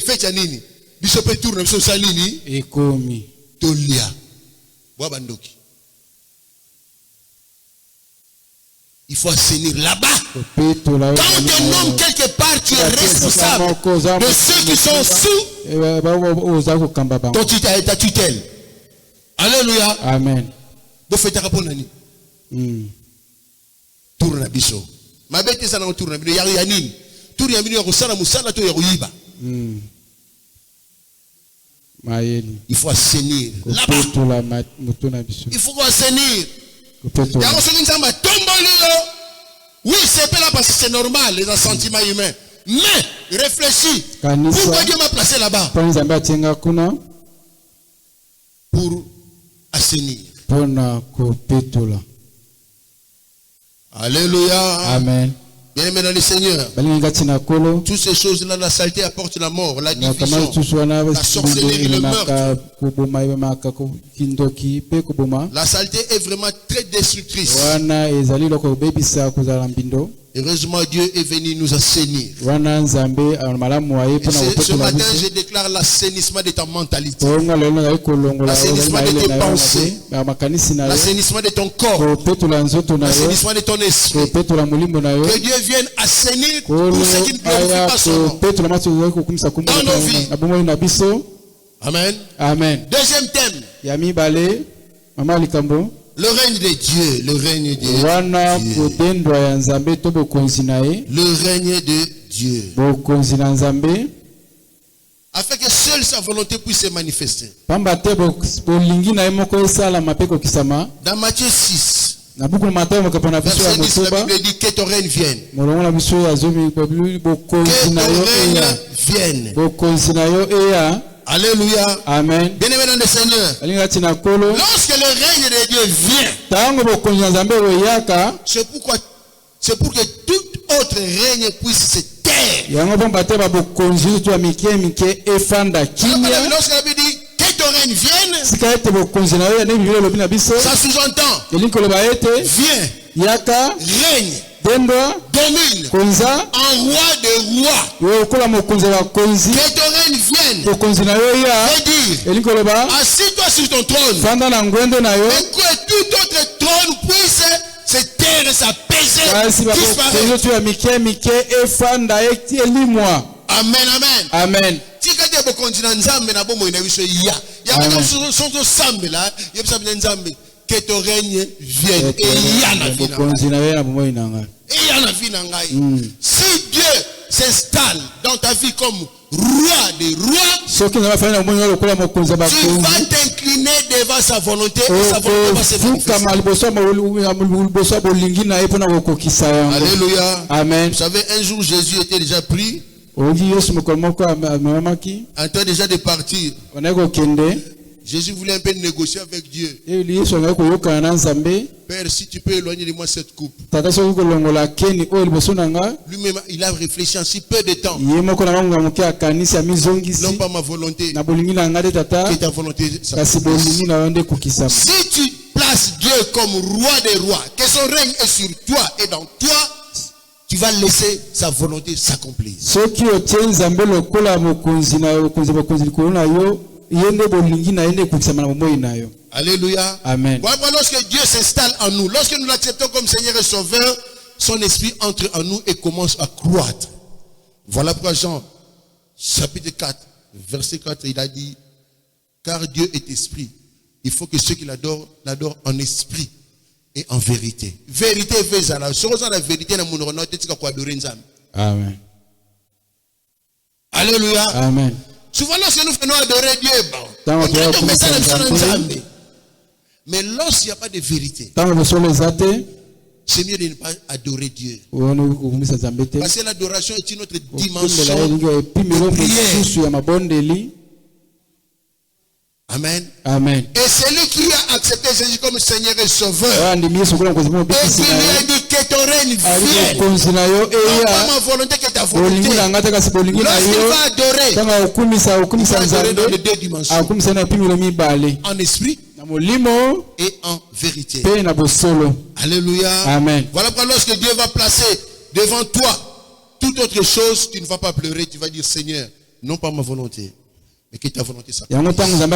Fête à nini? Bishop tourne sur Salini. Et comme Tolia. Wabandoki. Il faut assainir là-bas. Quand un homme quelque part, tu es responsable de ceux qui sont sous ta tutelle. Alléluia. Amen. Vous faites un rapport nani. Tourne à biso. Ma bête ça na tourne à biso. Yari yanin. Tourne à biso. Rosana musana to yaruiba. Il faut assainir là-bas. Il faut assainir. Oui, c'est pas là parce que c'est normal, les sentiments humains. Mais réfléchis. Pourquoi Dieu m'a placé là-bas? Pour assainir. Alléluia. Amen. Bien-aimé dans le Seigneur. Toutes ces choses-là, la saleté apporte la mort, la division, la sorcellerie, le meurtre. La saleté est vraiment très destructrice. Heureusement, Dieu est venu nous assainir. Et ce matin, je déclare l'assainissement de ta mentalité, l'assainissement de tes pensées, l'assainissement de ton corps, l'assainissement de ton esprit. Que Dieu vienne assainir tout ce qui ne glorifie pas son nom dans nos vies. Amen. Amen. Deuxième thème. Le règne de Dieu, le règne de Dieu. Le règne de Dieu. Afin que seule sa volonté puisse se manifester. Dans Matthieu 6, verset 10, la Bible dit que ton règne vienne. Que ton règne vienne. Alléluia. Amen. Bien-aimé dans le Seigneur. Lorsque le règne de Dieu vient, c'est pour que tout autre règne puisse se taire. Lorsque la Bible dit que ton règne vienne, ça sous-entend viens, règne, domine, en roi de rois. Que ton règne vienne. Veut dire, assis-toi sur ton trône. Et que tout autre trône puisse se taire et s'apaiser, disparaître. Amen, amen. Amen. Que ton règne vienne. Si Dieu s'installe dans ta vie comme roi des rois, tu vas t'incliner devant sa volonté et sa volonté va se manifester. Alléluia. Amen. Vous savez, un jour Jésus était déjà pris en train déjà de partir. Jésus voulait un peu négocier avec Dieu. Père, si tu peux éloigner de moi cette coupe. Lui-même, il a réfléchi en si peu de temps. Non pas ma volonté, que ta volonté s'accomplisse. Si tu places Dieu comme roi des rois, que son règne est sur toi et dans toi, tu vas laisser sa volonté s'accomplir. Alléluia. Amen. Voilà, lorsque Dieu s'installe en nous, lorsque nous l'acceptons comme Seigneur et Sauveur, son esprit entre en nous et commence à croître. Voilà pourquoi Jean, chapitre 4, verset 4, il a dit, car Dieu est esprit. Il faut que ceux qui l'adorent, l'adorent en esprit et en vérité. Vérité, la vérité, Amen. Alléluia. Amen. Souvent, lorsque nous venons adorer Dieu, Dans on votre dirait que mais ça, commission, mais lorsqu'il n'y a pas de vérité, Tant que sur les athées, c'est mieux de ne pas adorer Dieu. Parce que l'adoration est une autre dimension de prière. Amen. Amen. Et celui qui a accepté Jésus comme Seigneur et Sauveur, et qui lui a dit que ton règne vienne, non pas ma volonté que ta volonté. Lorsqu'il va adorer, il va adorer dans les deux dimensions, en esprit et en vérité. Alléluia. Amen. Voilà pourquoi lorsque Dieu va placer devant toi toute autre chose, tu ne vas pas pleurer, tu vas dire Seigneur, non pas ma volonté, mais que ta volonté s'accomplisse. Parce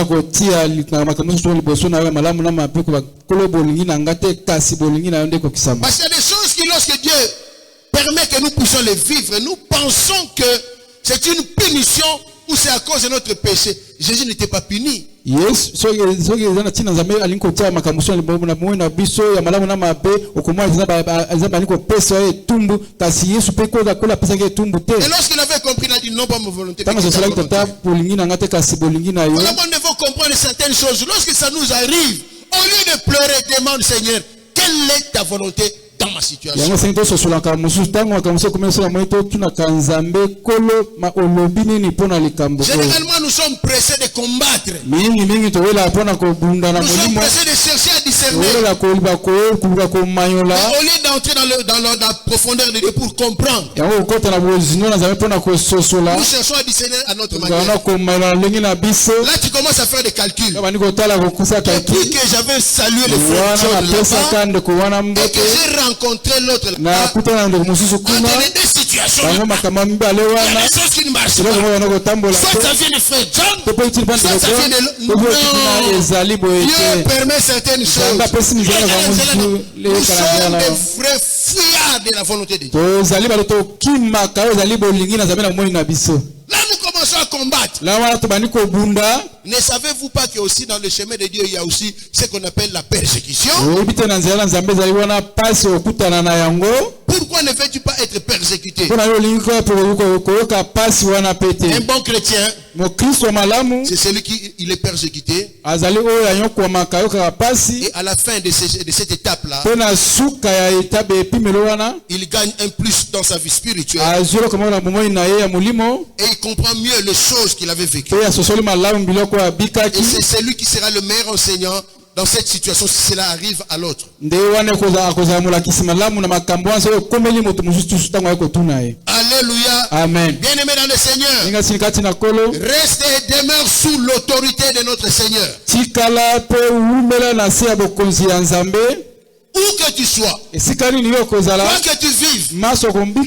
qu'il y a des choses qui, lorsque Dieu permet que nous puissions les vivre, nous pensons que c'est une punition ou c'est à cause de notre péché. Jésus n'était pas puni. Yes, so tina zambe alinkotia makamuso na muina biso ya malamu na mabe okomwa zaba alinko pesa etumbu kasi Yesu pe ko kola pesa ke tumbu te. Et lorsqu'il avait compris, il a dit non pas ma volonté. Tanga sosala kitata polingi na ngate kasi bolingi na yo. Voilà pourquoi nous devons comprendre certaines choses. Lorsque ça nous arrive, au lieu de pleurer, demande Seigneur, quelle est ta volonté dans ma situation? Yango sento sosola ka musu tango akamuso komesa moito tuna kanzambe kolo ma olobini ni pona likambo. Généralement nous sommes pressés de combattre. Mingi to wela pona ko bunda na Nous sommes molimo. pressés de chercher à discerner. Wela ko liba ko mayola. Mais au lieu d'entrer dans la profondeur de Dieu pour comprendre, Yango kota na bozino na zambe pona ko sosola. nous cherchons à discerner à notre manière. Ngana ko mayola lengi na biso. Là tu commences à faire des calculs. Kama niko tala ko kusa Depuis que j'avais salué les frères et que j'ai rencontré l'autre là, il y a des situations, il y a des choses qui ne marchent pas. Soit ça vient de frère John, soit ça vient de non. Dieu permet certaines choses. Nous sommes des vrais fuyards de la volonté de Dieu. Là, nous commençons à combattre. Ne savez-vous pas que aussi dans le chemin de Dieu, il y a aussi ce qu'on appelle la persécution? Pourquoi ne veux-tu pas être persécuté? Un bon chrétien, c'est celui qui il est persécuté. Et à la fin de cette étape-là, il gagne un plus dans sa vie spirituelle. Et il comprend mieux les choses qu'il avait vécues. Et c'est celui qui sera le meilleur enseignant dans cette situation si cela arrive à l'autre. Alléluia. Amen. Bien-aimés dans le Seigneur, restez et demeure sous l'autorité de notre Seigneur. Où que tu sois, quoi que tu vives,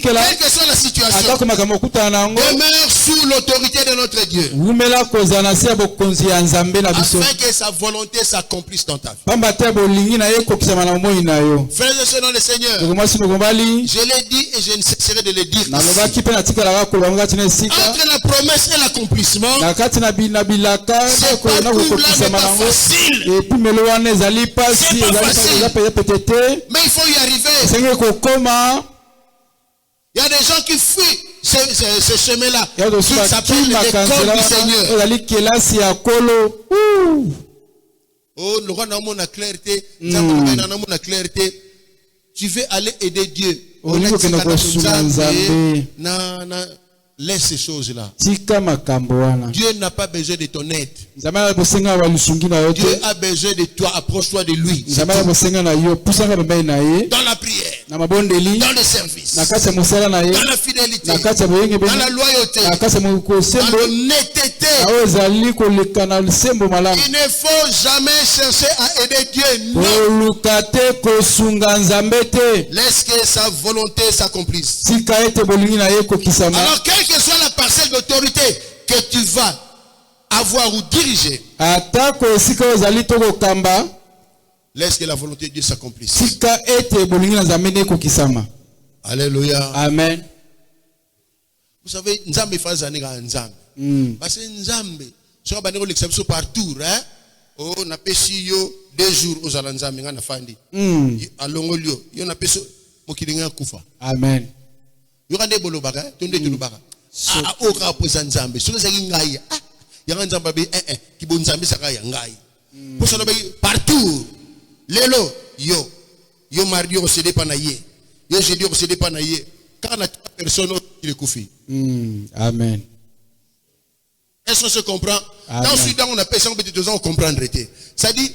quelle que soit la situation, demeure sous l'autorité de notre Dieu, afin que sa volonté s'accomplisse dans ta vie. Frères et sœurs dans le Seigneur, je l'ai dit et je ne cesserai de le dire ici. Entre la promesse et l'accomplissement, c'est pas facile. Mais il faut y arriver. Il y a des gens qui fuient ce chemin-là, qui s'appelle l'école du Seigneur. Oh, le roi n'a pas clarté. Tu veux aller aider Dieu. Laisse ces choses-là. Dieu n'a pas besoin de ton aide. Dieu a besoin de toi. Approche-toi de lui. Dans la prière, dans le service, dans la fidélité, dans la loyauté, dans l'honnêteté. Il ne faut jamais chercher à aider Dieu. Non. Laisse que sa volonté s'accomplisse. Alors, quelle que soit la parcelle d'autorité que tu vas avoir ou diriger, laisse que la volonté de Dieu s'accomplisse. Alléluia. Amen. Vous savez, Nzambe fait ça Nzambe. Parce que Nzambe, sur la l'exception partout, hein? Oh, on a pêché 2 jours aux Alanzambe, on a fandi. À Longolio, on a pêché Mokilinga Koufa. Amen. Il y a des bolobaka, tonde tulubaka. oka poza nzambe soki ezalaki ngai yanga nzambe abe kibo nzambe saka ya ngai poso na partout lelo yo mardi okosede pa na ye yo jeudi okosede pa na ye kaka na personne qui le koufi. Amen. Est-ce qu'on se comprend? Dans ce temps on appelle ça on comprendre. Ça dit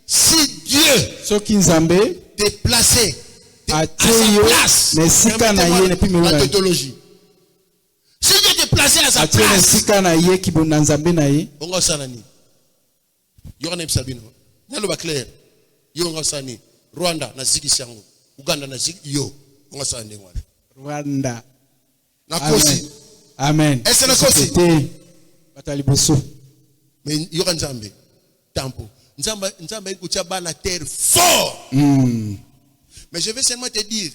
si Dieu t'est placé à sa place, la tautologie. Si Dieu t'est placé à sa place, on va s'anani. Yohannem Sabino. Nalo ba clair. Yo on va s'anani. Rwanda na ziki sango. Uganda na ziki yo. On va s'anani ngwana. Rwanda. Na kosi. Amen. Est-ce na kosi? Bataliboso. Mais yoka nzambe. Tampo. Nzambe ikutia ba la terre fort. Mais je vais seulement te dire,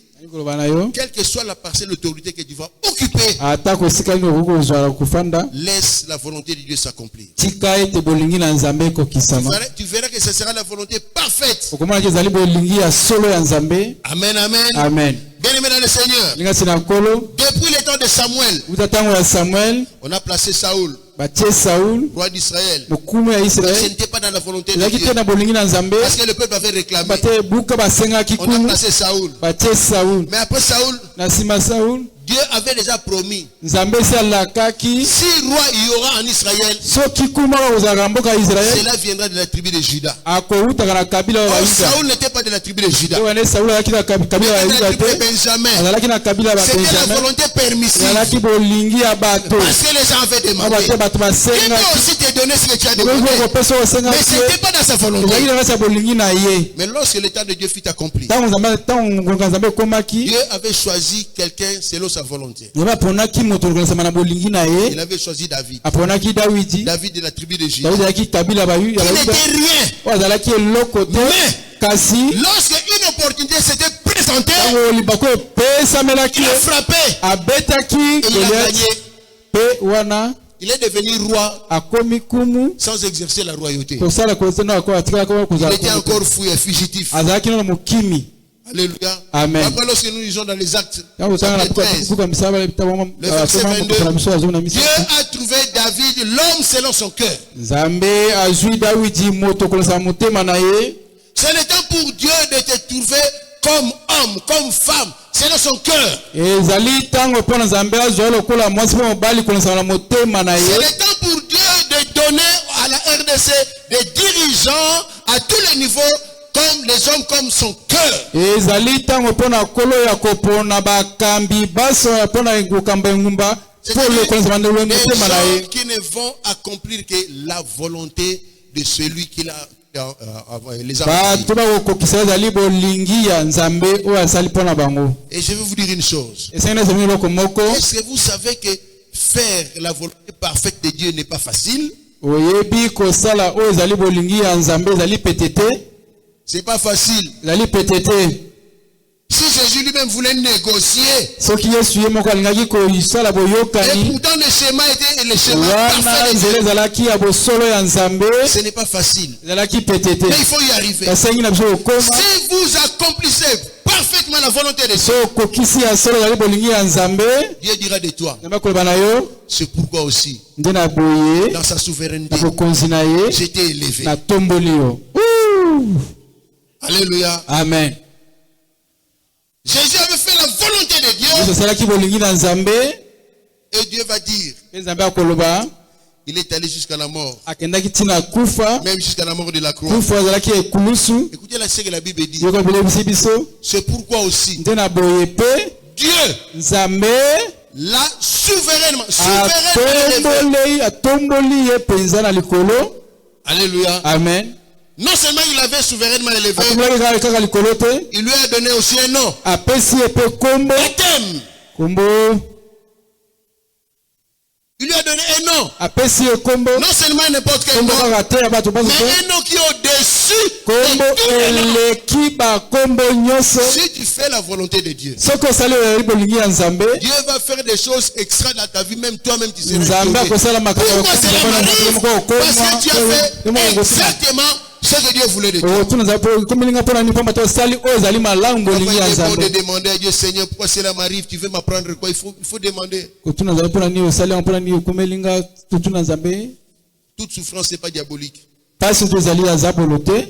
quelle que soit la parcelle d'autorité que tu vas occuper, laisse la volonté de Dieu s'accomplir. Tu verras que ce sera la volonté parfaite. Amen, amen. Amen. Bien-aimé dans le Seigneur, depuis le temps de Samuel, on a placé Saoul, roi d'Israël. Ce n'était pas dans la volonté de Dieu. Parce que le peuple avait réclamé. On a placé Saoul. Mais après Saoul, Dieu avait déjà promis. Si roi il y aura en Israël, cela viendra de la tribu de Juda. Saoul n'était pas de la tribu de Juda. Mais de la tribu de Benjamin. C'était la volonté permissive. Parce que les gens avaient demandé. Dieu peut aussi te donner ce que tu as demandé. Mais ce n'était pas dans sa volonté. Mais lorsque le temps de Dieu fut accompli, Dieu avait choisi quelqu'un selon sa volonté. Il avait choisi David. David de la tribu de Juda. Il n'était rien. Mais lorsque une opportunité s'était présentée, il a frappé et il a gagné. Il est devenu roi sans exercer la royauté. Il était encore fou et fugitif. Alléluia. Amen. Après, lorsque nous lisons dans les actes, le verset 22, Dieu a trouvé David l'homme selon son cœur. Ce n'est pas pour Dieu de te trouver comme homme, comme femme, selon son cœur. Ce n'est pas pour Dieu de donner à la RDC des dirigeants à tous les niveaux, comme les hommes, comme son cœur. Des gens qui ne vont accomplir que la volonté de celui qui les a envoyés. Et je vais vous dire une chose. Est-ce que vous savez que faire la volonté parfaite de Dieu n'est pas facile? C'est pas facile. Si Jésus lui-même voulait négocier, et pourtant le schéma était le schéma parfait de Dieu, ce n'est pas facile. Mais il faut y arriver. Si vous accomplissez parfaitement la volonté de Dieu, Dieu dira de toi. C'est pourquoi aussi, dans sa souveraineté, j'étais élevé. Alléluia. Amen. Jésus avait fait la volonté de Dieu. Et Dieu va dire, il est allé jusqu'à la mort. Même jusqu'à la mort de la croix. Écoutez là ce que la Bible dit. C'est pourquoi aussi Dieu l'a souverainement Alléluia. Amen. Non seulement il avait souverainement élevé, il lui a donné aussi un nom. Baptême. Il lui a donné un nom. Non seulement n'importe quel nom, mais un nom qui est au-dessus de tout nom. Si tu fais la volonté de Dieu, Dieu va faire des choses extra dans ta vie, même toi-même tu seras étonné. Pourquoi cela m'arrive? Parce que tu as fait exactement ce que Dieu voulait de toi. Oh, tunazali po komelinga pona ni pamba to sali o ezali malamu Parfois, bolingi il ya est bon de Nzambe. demander à Dieu, Seigneur, pourquoi cela m'arrive? Tu veux m'apprendre quoi? Il faut demander. Ko tunazali pona ni osali pona ni komelinga tutuna Nzambe. Toute souffrance n'est pas diabolique. Pasi to ezali ya zabolo te.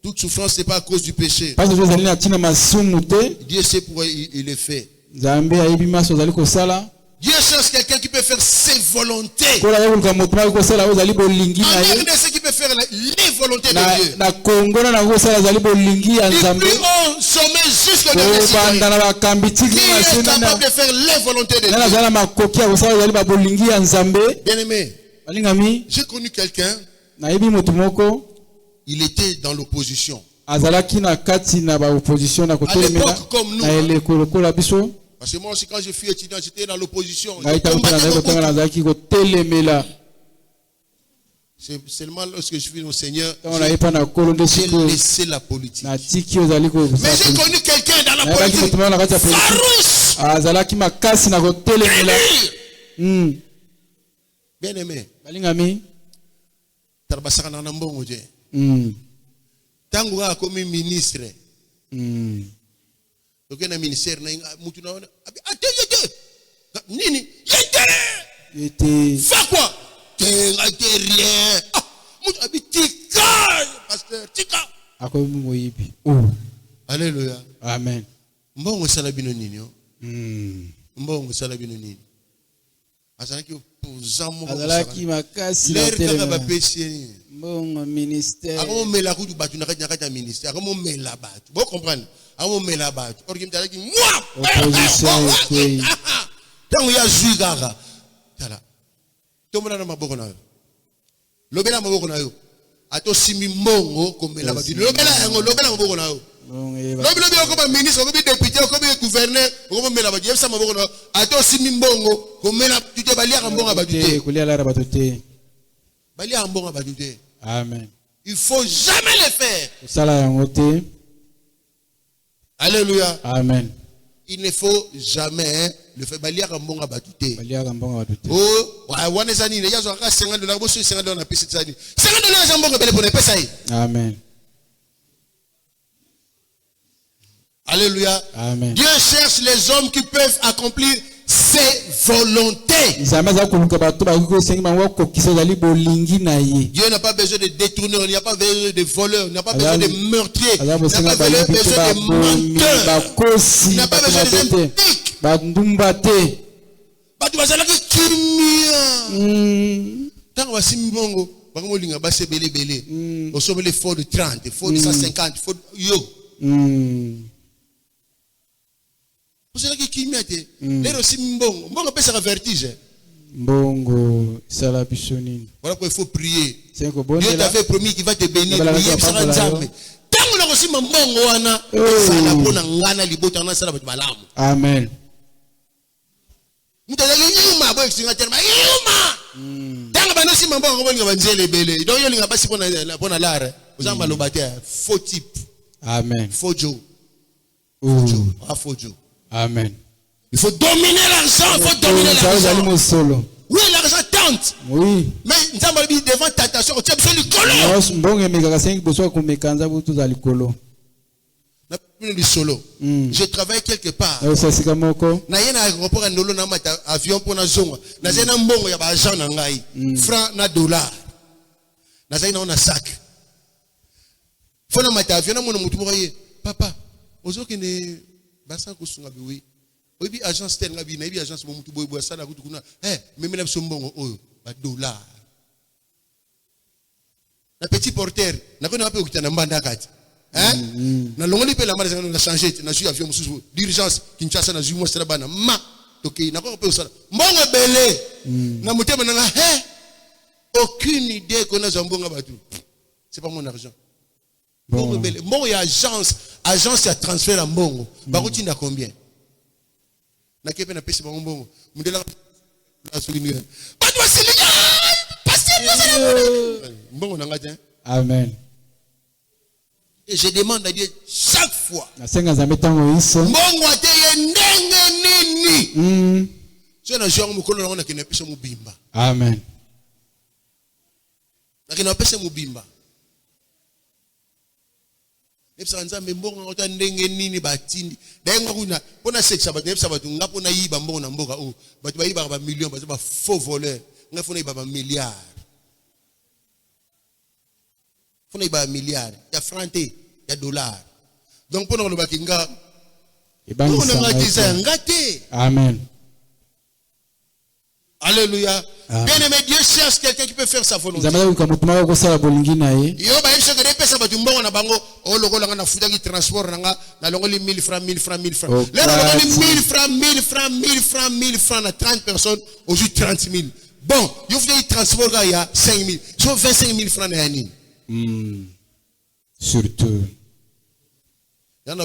Toute souffrance n'est pas à cause du péché. Pasi to ezali na tina masumu te. Dieu sait pourquoi il est fait. Nzambe ayebi maso ezali kosala. Dieu cherche quelqu'un qui peut faire ses volontés. Kola yebuluka moto na kosala o ezali bolingi na En ye. dehors de ce qui peut faire les volontés de Dieu. Na kongo na kosala ezali bolingi ya Du Nzambe. plus haut sommet jusqu'au dernier Ko citoyen. banda na bakambi tiki Qui est masina na. capable de faire les volontés de Na Dieu? zala makoki ya kosala ezali ba bolingi ya Nzambe. Bien aimé, Balingami j'ai connu quelqu'un, na yebi moto moko. il était dans l'opposition. Azalaki na kati na ba opposition na kotelemela l'époque, comme nous, na eleko lokola biso Parce que moi aussi, quand je suis étudiant, j'étais dans l'opposition. Je ngai tango combattais nazali beaucoup. kotonga nazalaki kotelemela C'est seulement lorsque je suis au Seigneur, ntango nayepa na kolo nde j'ai sikoyo laissé la politique. natiki oyo ezali Mais j'ai connu quelqu'un dans la nayebaki politique. moto moko na kati ya politiki Farouche. azalaki makasi na kotelemela. Bien aimé. Balingami Tarbasaka na mbongo je. Tango a comme ministre. Donc un ministère na mutu na attends nini yete était fais quoi t'es rien ah mutu abitika pasteur tika akomi moyibi. alléluia Amen. mbongo sala bino nini yo mbongo sala bino nini azalaki pozamo azalaki makasi na l'air kaka kotelemela. bapesi Mbongo ministère akomomela kutu bato na kati ya ministère akomomela bato bo comprendre akomomela bato or kimtalaki moi opposition ekwei. ntango ya zwi kaka tala tombola na maboko na yo lobela maboko na yo ata osimbi mbongo komela bato lobela yango lobela maboko na yo Mbongo yeba. lobi okoba ministre okobi député okobi gouverneur okomomela bato yebisa maboko na yo ata osimbi mbongo komela bato te baliaka mbongo ya bato Te te kolia lara bato te. baliaka mbongo ya bato te. Amen. Il faut jamais le faire. Kosala yango te. Alléluia. Amen. Il ne faut jamais le faire. Baliaka mbongo ya bato te. Baliaka mbongo bato te. Oh, wana eza nini yazo aka $50 boso $50 na pesa tsani $50 za mbongo bele pona pesa hii. Amen. Alléluia. Amen. Dieu cherche les hommes qui peuvent accomplir ses volontés. Nzambe aza koluka bato bakoki kosengi bango bakokisa ezali bolingi na ye. Dieu n'a pas besoin de détourneurs, il n'y a pas besoin de voleurs, il n'a pas besoin de meurtriers, il aza n'a kosenga pas bayebi te besoin de babomi menteurs, bakosi il n'a pas bato besoin mabe de te impiques. bandumba te. Bato bazalaki kimia. Tant basimbi bongo bango molinga base belé osomele fort de 30 fort de 150 fort yo ozalaki kimia te lero osimbi mbongo pesaka vertige. Mbongo esala biso nini? Voilà pourquoi il faut prier. C'est Dieu kobondela t'avait promis qu'il va te bénir. Voilà, Prier voilà, bisaka voilà, nzambe ntango nakosimba mbongo wana esala mpona ngana libota nasala bato malamu. Amen. Mutu azalaki nyuma boyo ekisinga telema nyuma ntango banosimba mbongo bolinga banzela ebele donc yo olinga basi mpona lare oza maloba te faux type Amen. faux joe faux joe. Amen. Il faut dominer l'argent, il faut dominer Ezali l'argent. mosolo. Oui, l'argent tente. Oui. Mais nous avons dit devant tentation, tu as besoin du colon. Mbongo emekaka sengi boso akomekanza butu za likolo. Je travaille quelque part. Osasika moko. Na yena aéroport à Nolo na mata avion pour na zonga. Na zena mbongo ya ba agent na ngai. Franc na dollar. Na zena on a sac. Fona mata avion na mona mutu mo ye. Papa, ozoki ne basa ko sunga bi. Obi agence tel nga bi na bi agence mo mutu boy boy sala kutu kuna. Meme na biso mbongo oyo ba dollar. Na petit porteur, na ko na pe okitana mbanda kati. Na longoli pe la mara na changer na suis avion mususu d'urgence Kinshasa na jumo sera bana ma toki na ko pe osala mbongo belé na mutema na aucune idée qu'on a zambonga batu c'est pas mon argent mbongo belé mbongo ya agence ya transfert à mbongo bakuti na combien na kepe na pesi mbongo mundela la souligner batu basiliga pasteur mbongo na ngati. Amen. Et je demande à Dieu chaque fois. Nasenga Nzambe tango iso. Mbongo ateye ndenge nini? Je na jongo mukolo na kina pesa mubimba. Amen. Na kina pesa mubimba. epsa nzambe mbongo ngota ndenge nini batindi denga kuna pona sexa ba epsa batu ngapo na yiba mbongo na mboka o batu ba yiba ba million ba faux voleur ngafuna yiba ba milliard funa yiba milliard ya francs ya dollars donc pona lo bakinga on a ngate. Amen. Alléluia. Bien aimé, Dieu cherche quelqu'un qui peut faire sa volonté. Yo ba yebisa que pesa ba tumbongo na bango o lokola nga na futa ki transport nga na longoli 1000 francs. Là on 1000 francs na 30 personnes aujourd'hui 30 000. Bon, yo futa transport ga ya 5 000. So 25 000 francs na yani. Surtout. Il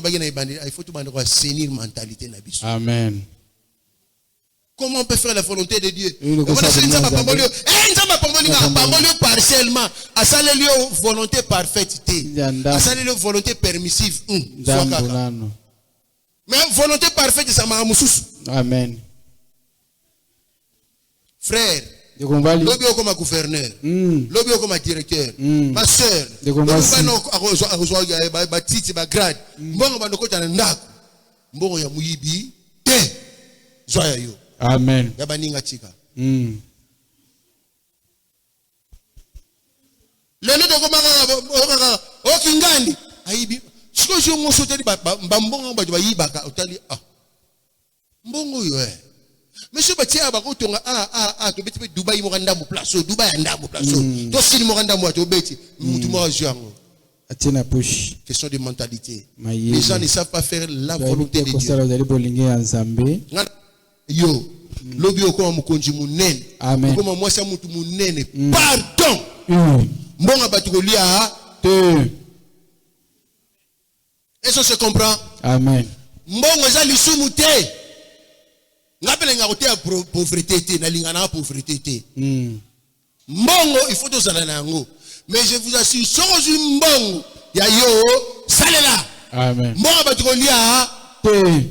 faut tout assainir la mentalité. Amen. Comment on peut faire la volonté de Dieu? Partiellement. À ça, les volonté parfaite. À ça, les volonté permissive. Mais volonté parfaite, ça m'a moussous. Amen. Frère. Lobby comme gouverneur, lobby comme directeur, ma soeur, lobby ba titi ba grade, mbongo ba ndoko tana ndako, mbongo ya muyibi te, zoya yo. Amen. Ya baninga chika. Lelo to koma o kingandi, ayibi. Siko jo ngoso teli ba mbongo ba yiba ka otali mbongo yo Monsieur Batia bakotonga to beti Dubai mo kanda mo place Dubai anda mo place to sili mo kanda mo to beti mutu mo jango atina push question de mentalité les gens ne savent pas faire la volonté de Dieu yo lobi okoma mukonji munene okoma mwasa mutu munene pardon mbonga batu kolia est-ce que se comprend? Amen. Mbongo za lisumu te ngapele ngakote ya pauvreté te na lingana pauvreté te mbongo il faut tozala nango mais je vous assure soki mbongo ya yo salela amen mbongo batikolia te.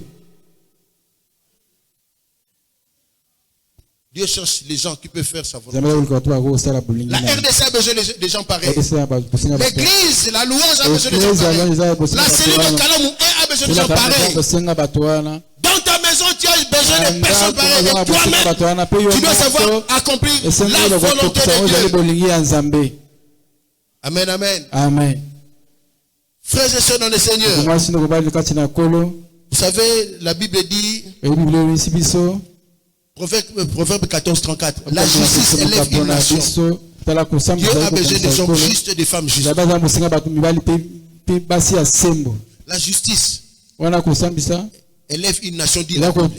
Dieu cherche les gens qui peuvent faire sa volonté. La RDC a besoin des gens pareils. L'église, la louange a besoin des gens pareils. La cellule de Kalamou a besoin des gens pareils. Dans ta maison, tu as besoin de personnes pareilles. Et toi-même, tu dois savoir accomplir la volonté de Dieu. Amen, amen. Amen. Frères et sœurs dans le Seigneur, vous savez, la Bible dit, Proverbe 14:34, la justice élève une nation. Dieu a besoin des hommes justes et des femmes justes. La justice élève une nation, dit la Bible.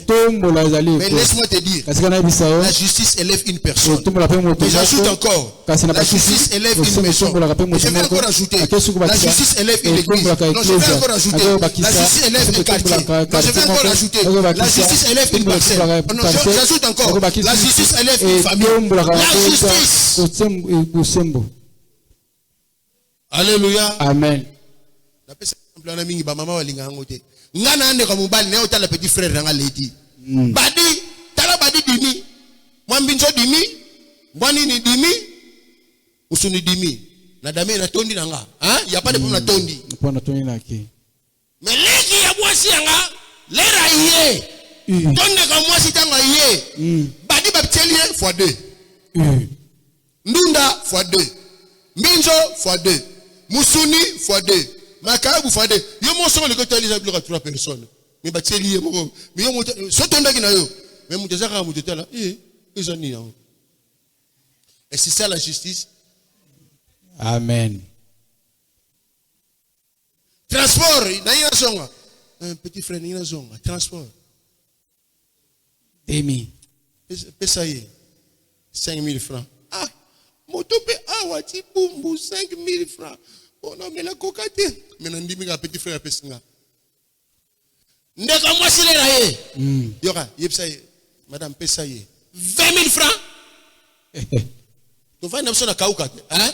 Mais laisse-moi te dire, la justice élève une personne. Mais j'ajoute encore, la justice élève une maison. Je vais encore ajouter, la justice élève une église. Non, je vais encore ajouter, la justice élève un quartier. Non, je vais encore ajouter, la justice élève une parcelle. Non, j'ajoute encore, la justice élève une famille. La justice. Alléluia. Amen. Ngana ande ko mobali ne otala petit frère nga leti badi tala badi dimi mwambinzo dimi mwani ni dimi usuni dimi na dame na tondi nga ya pas de problème na tondi naki mais leki ya mwasi nga lera yé tonde ka mwasi tanga yé badi babteli x2 ndunda x2 mbinzo x2 musuni x2 Makabu fade yo mo so le côté les blocs à 3 personnes mais ba teli mo mais yo mo so tonda ki na yo mais mo tezaka mo tetala ezani ya et c'est ça la justice. Amen. Transport na ina songa un petit frère na ina songa transport demi pesaye 5 000 francs moto pe awati bumbu 5 000 francs. Oh non, mais la cocaté. Mais on dit que petit frère Pessinga. Ndeka moi c'est là. Yora, yepsaye, madame Pesaye. 20 000 francs. Tu vas une option à Kauka. Hein?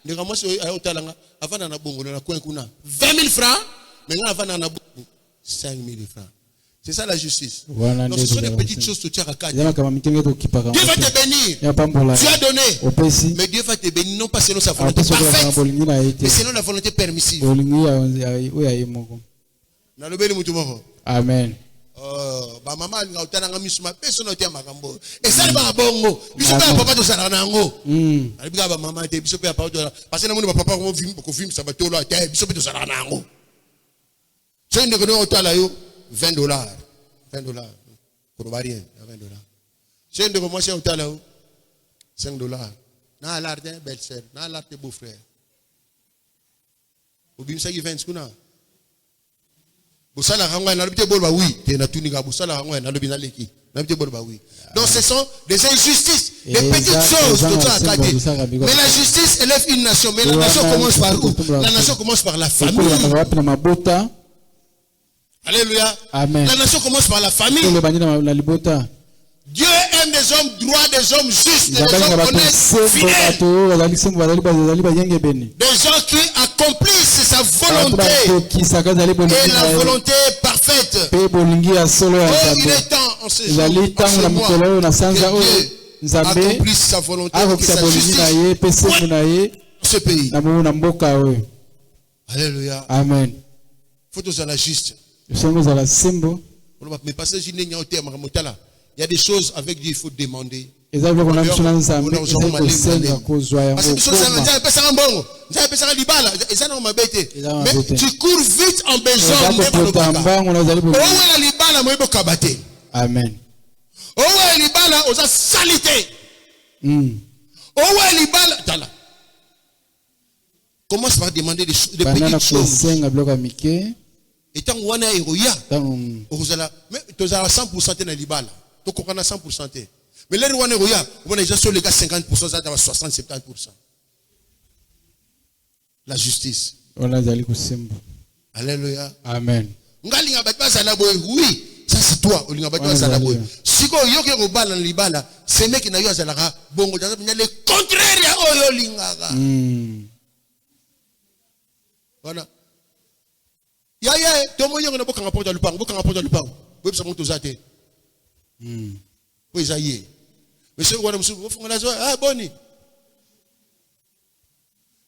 Ndeka moi c'est à Otalanga. Avant na bongo na coin kuna. 20 000 francs. Maintenant avant na bongo 5 000 francs. C'est ça la justice. Wana Donc nde ce sont des tozala petites kosenga. choses que tu as rakati. Eza makambo mitenge tokipaka Dieu va yango te te. bénir. Ya pambola Tu as donné. opesi Mais Dieu va te bénir non pas selon sa volonté apesi okolaka na parfaite, bolingi na ye te mais selon la volonté permissive. bolingi oyo ya ye moko. Nalobeli mutu moko. Amen. Ba mama alinga utana nga misuma peso na tia makambo. Esali ba bongo. Biso pe papa to sala na ngo. Alibika ba mama te biso pe papa to parce que na moni ba papa ko vim sa batolo ate biso pe to sala na ngo. So ndeko no utala yo $20. $20. Pour rien, $20. So ndeko mo se utala yo $5. Na l'arte belle-sœur, na l'arte beau-frère. Obimisa ki 20 kuna. Donc ce sont des injustices, des petites choses que tu as accadées. Mais la justice élève une nation. Mais la nation commence par où? La nation commence par la famille. Alléluia. Amen. La nation commence par la famille. Dieu aime des hommes droits, des hommes justes, des hommes honnêtes, fidèles. Des gens qui accomplissent sa volonté. Et la volonté parfaite. Oh, il est temps en ce jour, en ce mois, que Dieu accomplisse sa volonté et sa justice dans ce pays. Alléluia. Amen. Faut que ça la juste. Mais parce que il y a des choses avec Dieu, il faut demander. Parce que mais tu cours vite en besoin. Amen. Commence par demander des petites choses. Et tant qu'on a héroïa, mais tu as 100% de l'ibala. Tu as 100%. Mais là, on a déjà sur les gars 50%, 60-70%. La justice. Alléluia. Amen. Oui, ça c'est toi. Si tu as un libala, c'est mec qui n'a eu à Zalara, bon, il y a le contraire à Oyolingaga. Voilà. Ya, tout le monde a un rapport dans le pain. Beaucoup de rapport dans le pain. Vous savez que vous avez. Vous avez. Monsieur, vous avez ah, bonne.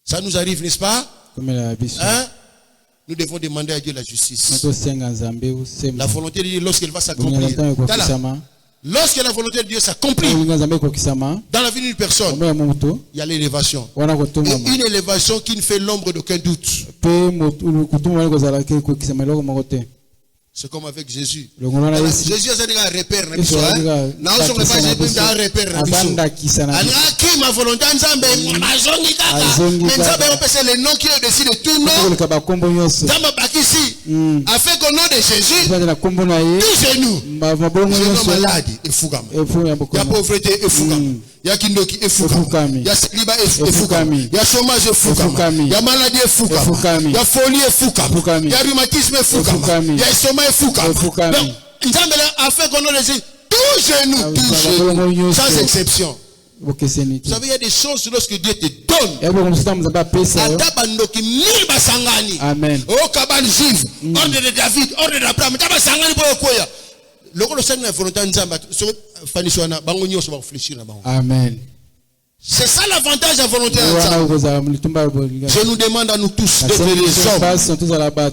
Ça nous arrive, n'est-ce pas? Hein? Nous devons demander à Dieu la justice. La volonté de Dieu, lorsqu'elle va s'accomplir. Lorsque la volonté de Dieu s'accomplit dans la vie d'une personne, il y a l'élévation. Et une élévation qui ne fait l'ombre d'aucun doute. C'est comme avec Jésus. Jésus a dit un repère. Le nom qui est au-dessus de tout nom. Afin qu'au nom de Jésus, tous genoux. Les malades et fougam. Il y a pauvreté et fougam. Il y a kindoki et fougam. Il y a célibat et fougam. Il y a chômage et fougam. Il y a maladie et fougam. Il y a folie et fougam. Il y a rhumatisme et fougam. Il y a estomac et fougam. Donc, il afin qu'on ait les tous genoux, sans exception. Vous savez, il y a des choses lorsque Dieu te donne. Amen. Oh, Kabal Juif, ordre de David, ordre d'Abraham. Amen. C'est ça l'avantage de la volonté de je nous demande à nous tous d'être des hommes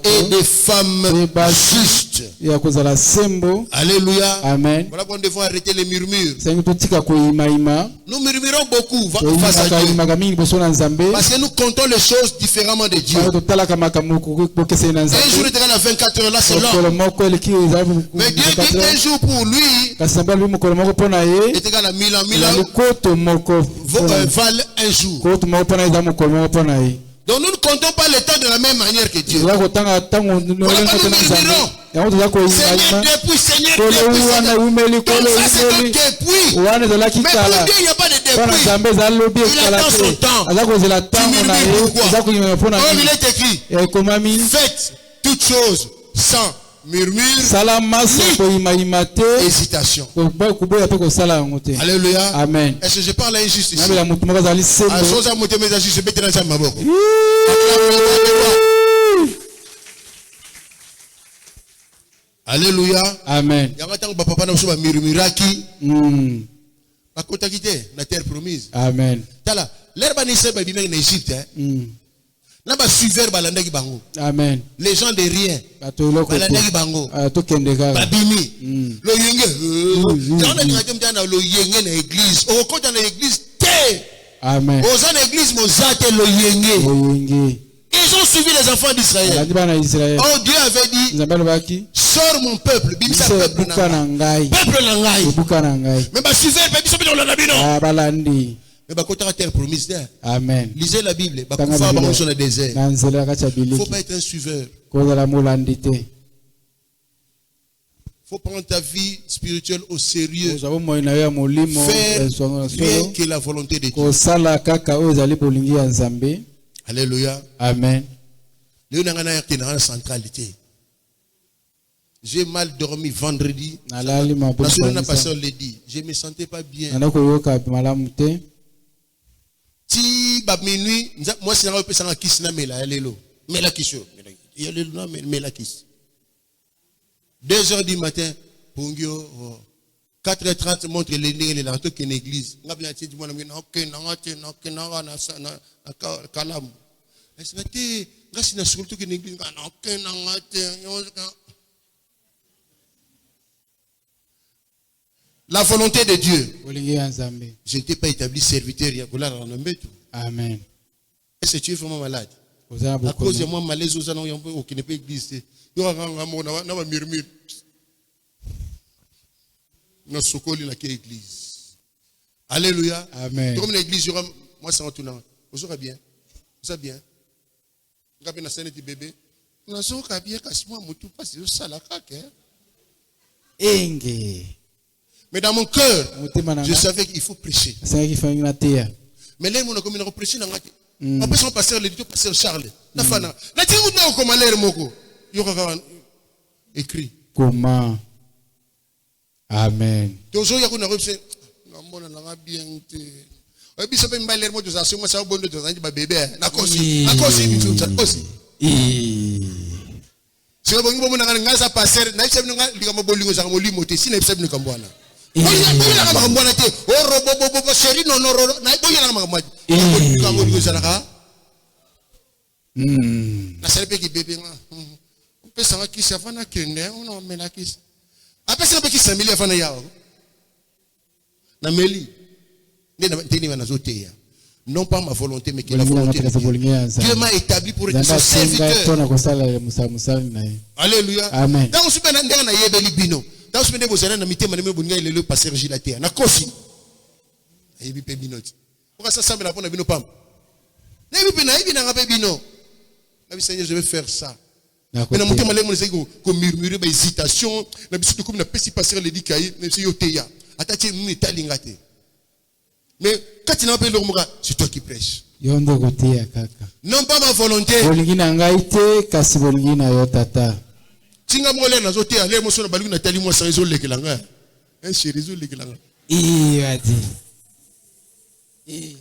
et des femmes justes. Alléluia. Amen. Voilà qu'on devons arrêter les murmures. Nous murmurons beaucoup face à Dieu. Parce que nous comptons les choses différemment de Dieu. Un jour est égal à 24 heures, là c'est long. Mais Dieu dit un jour pour lui est égal à 1000 ans. 1000 ans valent un jour. Donc nous ne comptons pas le temps de la même manière que Dieu. Voilà pourquoi nous murmurons. Seigneur depuis, Seigneur depuis. Comme ça c'est un depuis. Mais pour Dieu il n'y a pas de depuis. Il attend son temps. Tu murmures pourquoi? Comme il est écrit, faites toutes choses sans murmure ni hésitation. Alléluia. Amen. Est-ce que je parle à injustice? Alléluia. Amen. Yamata ba papa na so ba murmuraki. Ba kota kite na terre promise. Amen. Tala, l'herbe ni se ba bimé en Égypte. Na ba suiveur ba landaki bango. Amen. Les gens de rien. Ba to loko. Ba landaki bango. To kende ga. Ba bimi. Lo yenge. Dans le traité mtana lo yenge na église. O ko dans l'église té. Amen. Aux gens d'église mozate lo yenge. Ils ont suivi les enfants d'Israël. Oh, Dieu avait dit, sors mon peuple, bimisa peuple nangai. Peuple nangai. Mais bah suivez, mais dans la Bible. Mais bah côté terre promise. Amen. Lisez la Bible. Bah pour faire dans le désert. Faut pas être un suiveur. Faut prendre ta vie spirituelle au sérieux. Faire rien que la volonté de Dieu. Alléluia. Amen. J'ai mal dormi vendredi. La pasteur l'a dit. Je ne me sentais pas bien. Si minuit, moi c'est un peu ça qui se mela lelo. Mela qui chaud. Il y a le nom mela qui. 2h du matin, Pongio 4h30 montre les nez les lantos qui l'église. On a bien dit moi la volonté de Dieu. Je n'étais pas établi serviteur. Amen. Est-ce que tu es vraiment malade? À cause de moi, malaise aux anneaux, qui n'est pas église. Il y a un murmure. Nous sommes dans l'église. Alléluia. Amen. Comme l'église, moi, ça va tout le monde. Vous serez bien. Vous savez bien. Vous avez un scène de bébé. Nous sommes bien, parce que moi, je ne sais pas si ça la caque. Mais dans mon cœur, je savais qu'il faut prêcher. Mais là, on a comme prêché dans la tête. Après, son pasteur, le pasteur Charles. La fana. La tête, on a comme l'air moko. Il y a écrit. Comment? Amen. Donc, il y a une reprise. Non, on a bien été. Et puis, ça peut me l'air moko. Ça, c'est moi, ça, bon, de ça, bébé. La cause, la cause, c'est aussi. Si on a un gars passer, n'a pas besoin de lui mobolingo, ça mobili moté. Si n'a pas besoin de camboana. Oh, il y a un camboana té. Oh, robo, chéri, non, n'a pas besoin de camboana. Il y a un mobolingo, ça n'a. La seule qui bébé, on peut savoir qui ça va na kende, on a mena qui. Après ça, on peut qui s'améliore va na yao. Na meli. N'es pas na zoté. Non pas ma volonté, mais que la volonté de Dieu. Dieu m'a établi pour être son serviteur. Alléluia. Amen. Dans ce moment, on a yébeli bino. Dans ce moment, vous allez namiter madame Bounia et le pasteur Gilaté. Na kosi. Yebi pe bino. Pourquoi ça semble la bonne bino pam? Yebi pe na yebi na ngape bino. La Seigneur, je vais faire ça. Mais na monter malé mon ego comme murmurer ba hésitation. Na bisu comme na pesi pasteur le dikaye, na bisu yoteya. Atati mu etalingate. Mais quand tu n'as pas le mot, c'est toi qui prêches. Non pas ma volonté.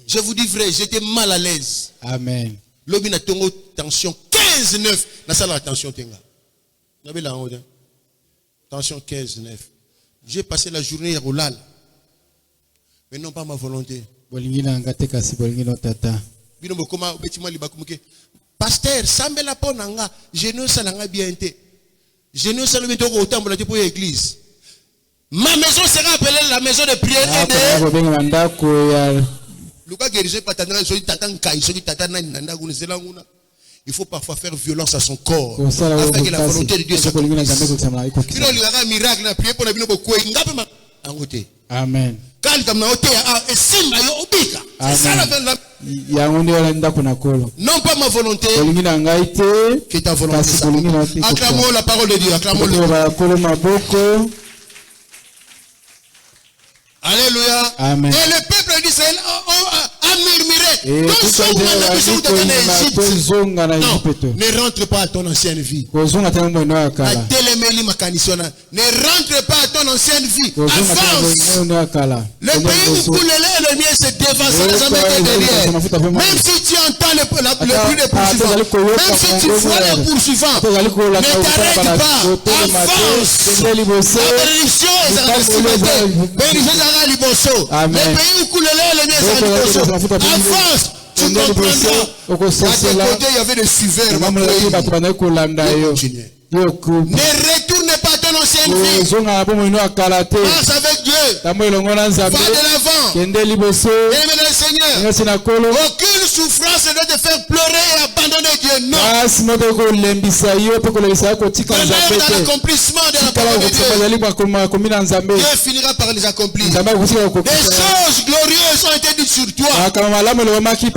Je vous dis vrai, j'étais mal à l'aise. Amen. L'objet n'a tongo tension 15-9. La salle à tension tenga. Tension 15-9. J'ai passé la journée à Rolal. Mais non pas ma volonté. Pasteur, sambela ponanga, je ne sais pas bien été. Je ne sais pas autant pour l'église. Ma maison sera appelée la maison de prière et de. Il faut parfois faire violence à son corps afin que la volonté de Dieu s'accomplisse. Amen. Non pas ma volonté, que ta volonté s'accomplisse. Acclamons la parole de Dieu. Alléluia. Amen. Et le peuple d'Israël à murmurer. Et Non, tout ça, non, ne rentre pas à ton ancienne vie. Ne rentre pas à ton ancienne vie. Avance. Le pays où coule le lait et le miel se dévastent les Américains derrière. Même si tu entends le bruit des poursuivants, même si tu vois les poursuivants, ne t'arrête pas. Avance. La bénédiction est à la bénédiction est à Liboso. Le pays où coule le lait et le miel est à Liboso. Avance. Tu comprendras. À tes côtés, il y avait des suiveurs. Ne retourne pas à ton ancienne vie. Marche avec Dieu. Va de l'avant. Aime le Seigneur. Aucune souffrance ne doit te faire pleurer et abandonner Dieu. Non. Demeure dans l'accomplissement de la parole de Dieu. Dieu finira par les accomplir. Des choses glorieuses ont été dites sur toi. Ces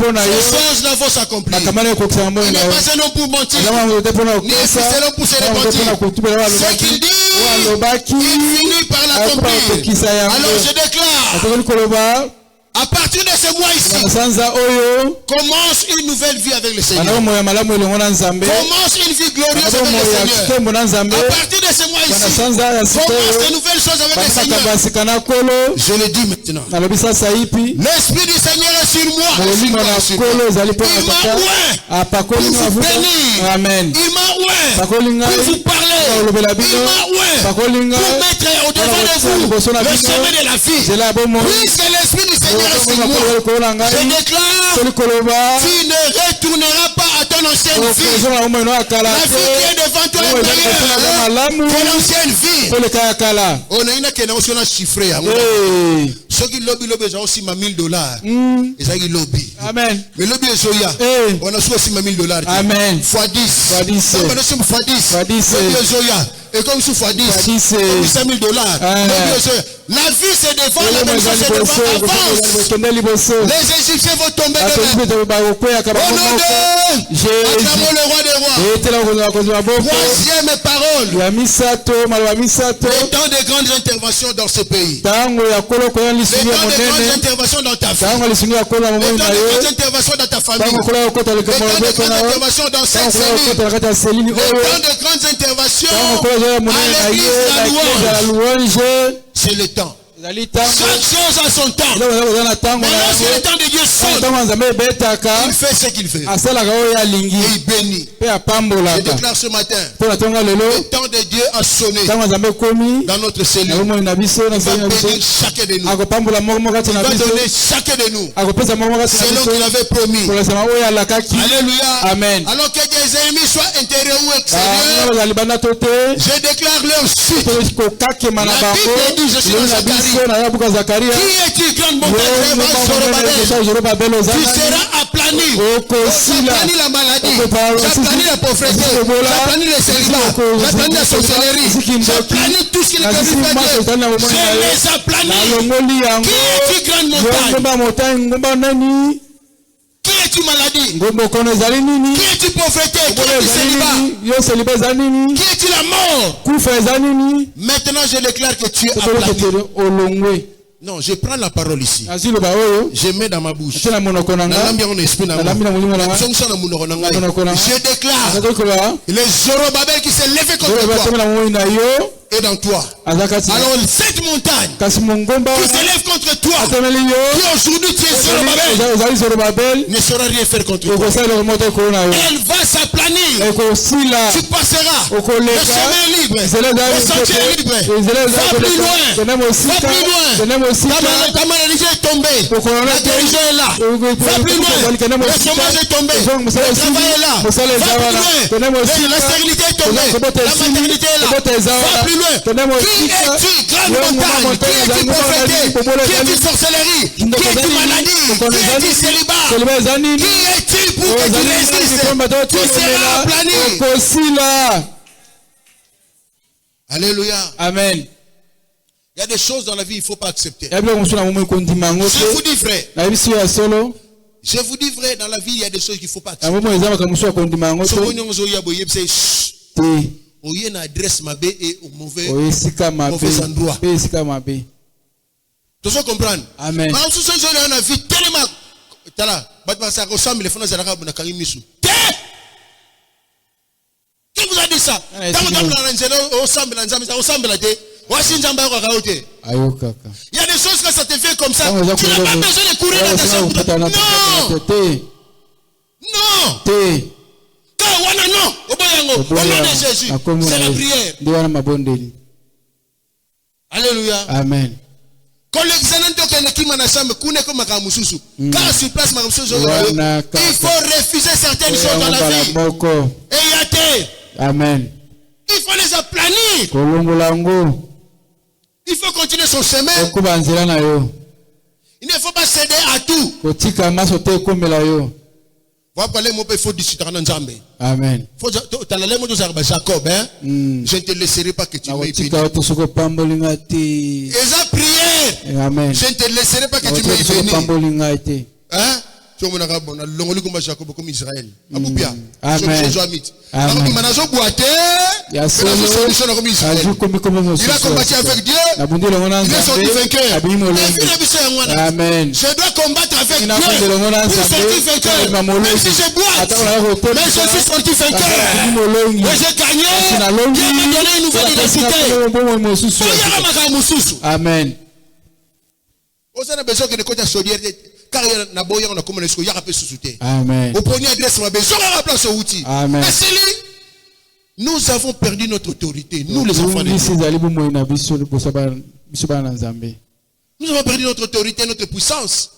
choses-là vont s'accomplir. Il n'est pas un homme pour mentir, ni un fils de l'homme pour se repentir. Ce qu'il dit, il finit par l'accomplir. Alors je déclare, à partir de ce mois ici, commence une nouvelle vie avec le Seigneur. Commence une vie glorieuse avec le Seigneur. À partir de ce mois ici, commence de nouvelles choses avec le Seigneur. Je le dis maintenant. L'Esprit du Seigneur est sur moi. Il m'a oint pour vous bénir. Il m'a oint pour vous parler. Il m'a oint pour mettre au-devant de vous le chemin de la vie. Puisque l'Esprit du Seigneur est sur moi, je déclare, tu ne retourneras pas à ton ancienne vie. La vie qui est devant toi est meilleure que l'ancienne vie. On a une qui est chiffrée. Ceux qui lobby ont aussi $1000. Et ça qui lobby. Amen. Mais lobby est soya. On a aussi $1000. Amen. Fois 10. Fois 10. Fois 10. Lobby est soya. Et comme sous fois 10. $5000. La vie c'est devant, la bénédiction c'est devant. Avance. Les Égyptiens vont tomber demain. Au nom de Jésus. Acclamons le roi des rois. Troisième parole. Le temps de grandes interventions dans ce pays. Le temps de grandes interventions dans ta vie. Le temps de grandes interventions dans ta famille. Le temps de grandes interventions dans cette famille. Le temps de grandes interventions à l'église la louange. C'est le temps. Chaque chose a son temps. Maintenant c'est le temps de Dieu sonne. Il fait ce qu'il fait. Et il bénit. Je déclare ce matin, le temps de Dieu a sonné dans notre cellule. Il va bénir chacun de nous. Il va donner chacun de nous selon qu'il avait promis. Alléluia. Amen. Alors que tes ennemis soient intérieurs ou extérieurs, je déclare leur chute. La Bible dit, je suis dans Zacharie. Qui es-tu, grande montagne Zorobabel? Tu seras aplani. J'aplani la maladie. J'aplani la pauvreté. J'aplani le célibat. J'aplani la sorcellerie. J'aplani tout ce qui n'est pas fait. Je les aplani. Qui es-tu, grande montagne? Qui es-tu maladie? Qui es-tu pauvreté? Qui es-tu célibat? Qui es-tu la mort? Maintenant je déclare que tu es aplani. Non, je prends la parole ici. Je mets dans ma bouche. Je déclare les Zorobabel qui s'est levé contre toi et dans toi. Alors cette montagne qui s'élève contre toi, qui aujourd'hui tu es Zorobabel, ne saura rien faire contre toi. Elle va s'aplanir. Tu passeras. Le chemin est libre. Le sentier est libre. Va plus loin. Va plus loin. Ta maladie est tombée. La guérison est là. Va plus loin. Le chômage est tombé. Le travail est là. Va plus loin. La stérilité est tombée. La maternité est là. Va plus loin. Qui es-tu, grande montagne? Qui es-tu pauvreté? Qui es-tu sorcellerie? Qui es-tu maladie? Qui es-tu célibat? Qui es-tu pour que tu résistes? Tu seras aplani. Alléluia. Amen. Il y a des choses dans la vie il ne faut pas accepter. Je vous dis vrai. Je vous dis vrai, dans la vie, il y a des choses qu'il ne faut pas accepter. Il y a une adresse mabe et au mauvais endroit. Tu comprends? Amen. On a vu tellement tala batma ça ressemble les fonds zalaka buna kangi misu qui vous a dit ça tant que dans nzela ressemble na nzambe ça ressemble là té wasi nzamba ko kaote ayo kaka il y a des choses que ça te fait comme ça tu n'as pas besoin de courir dans ta chambre non quand wana non oboyango au nom de Jésus c'est la prière ndio wana mabondeli alléluia amen. Quand l'examen de quelqu'un na chambre kune ko makamususu quand sur place makamususu il faut refuser certaines choses dans la vie et y a té amen. il faut les aplanir Kolongolango il faut continuer son chemin okubanzira nayo il ne faut pas céder à tout kotika masote komela yo va parler mon père faut discuter dans Nzambe amen. faut talale mo to Jacob hein je ne te laisserai pas que tu m'aies béni eza prière amen. je ne te laisserai pas que tu m'aies béni hein tu me n'as bon longoli comme Jacob comme Israël abubia amen. Jésus amit alors il m'a boité il a solution comme Israël il a combattu avec Dieu il est sorti vainqueur amen. je dois combattre avec Dieu pour sortir vainqueur même si je boite mais je suis sorti vainqueur et j'ai gagné Dieu m'a donné une nouvelle identité amen. on a besoin que les côtés solidaires car na boya on a comme les yaka pe susute amen. au premier adresse ma besoin à place au outil amen. nous avons perdu notre autorité nous les enfants de Dieu nous avons perdu notre autorité notre puissance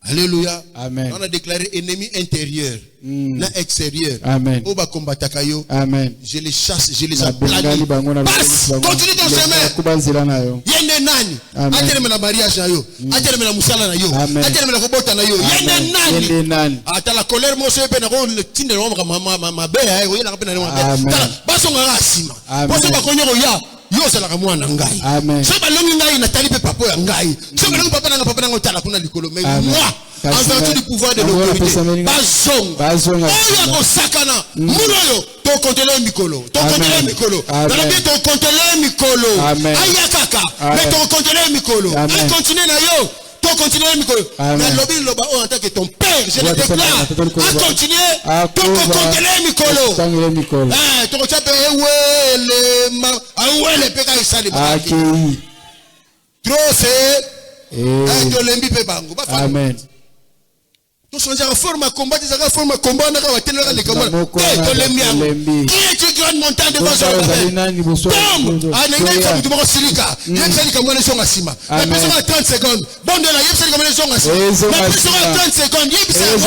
alléluia amen. on a déclaré ennemi intérieur na extérieur amen. oba combataka yo amen. je les chasse je les aplane passe continue ton chemin yende nani ateleme na mariage na yo ateleme na musala na yo ateleme na kobota na yo yende nani ata la colère mo se pe na ko tinde no ma be ay oyela pe na no tala basonga asima boso bakonyoko ya yo sala ka mwana ngai so balongi ngai na tali pe papa ya ngai so balongi papa na tala kuna likolo mais moi en vertu du pouvoir de l'autorité bazonga oya ko sakana munoyo to kontele mikolo dans la vie to kontele mikolo aya kaka mais to kontele mikolo et continuer na yo to continuer mikolo na lobi loba en tant que ton père je le déclare à continuer to kontele mikolo to kochape ewele peka isali baki trop c'est to lembi pe bango ba amen. Tout changer la forme à combattre, la forme à combattre, on va tenir les combats. Qui est une grande montagne de Bazar? Tom, à l'ennemi comme du Morosilica. Il y a celle comme on est sur Massima. La personne à 30 secondes. Bon de la yep, celle comme on est sur Massima. La personne à 30 secondes. Yep, c'est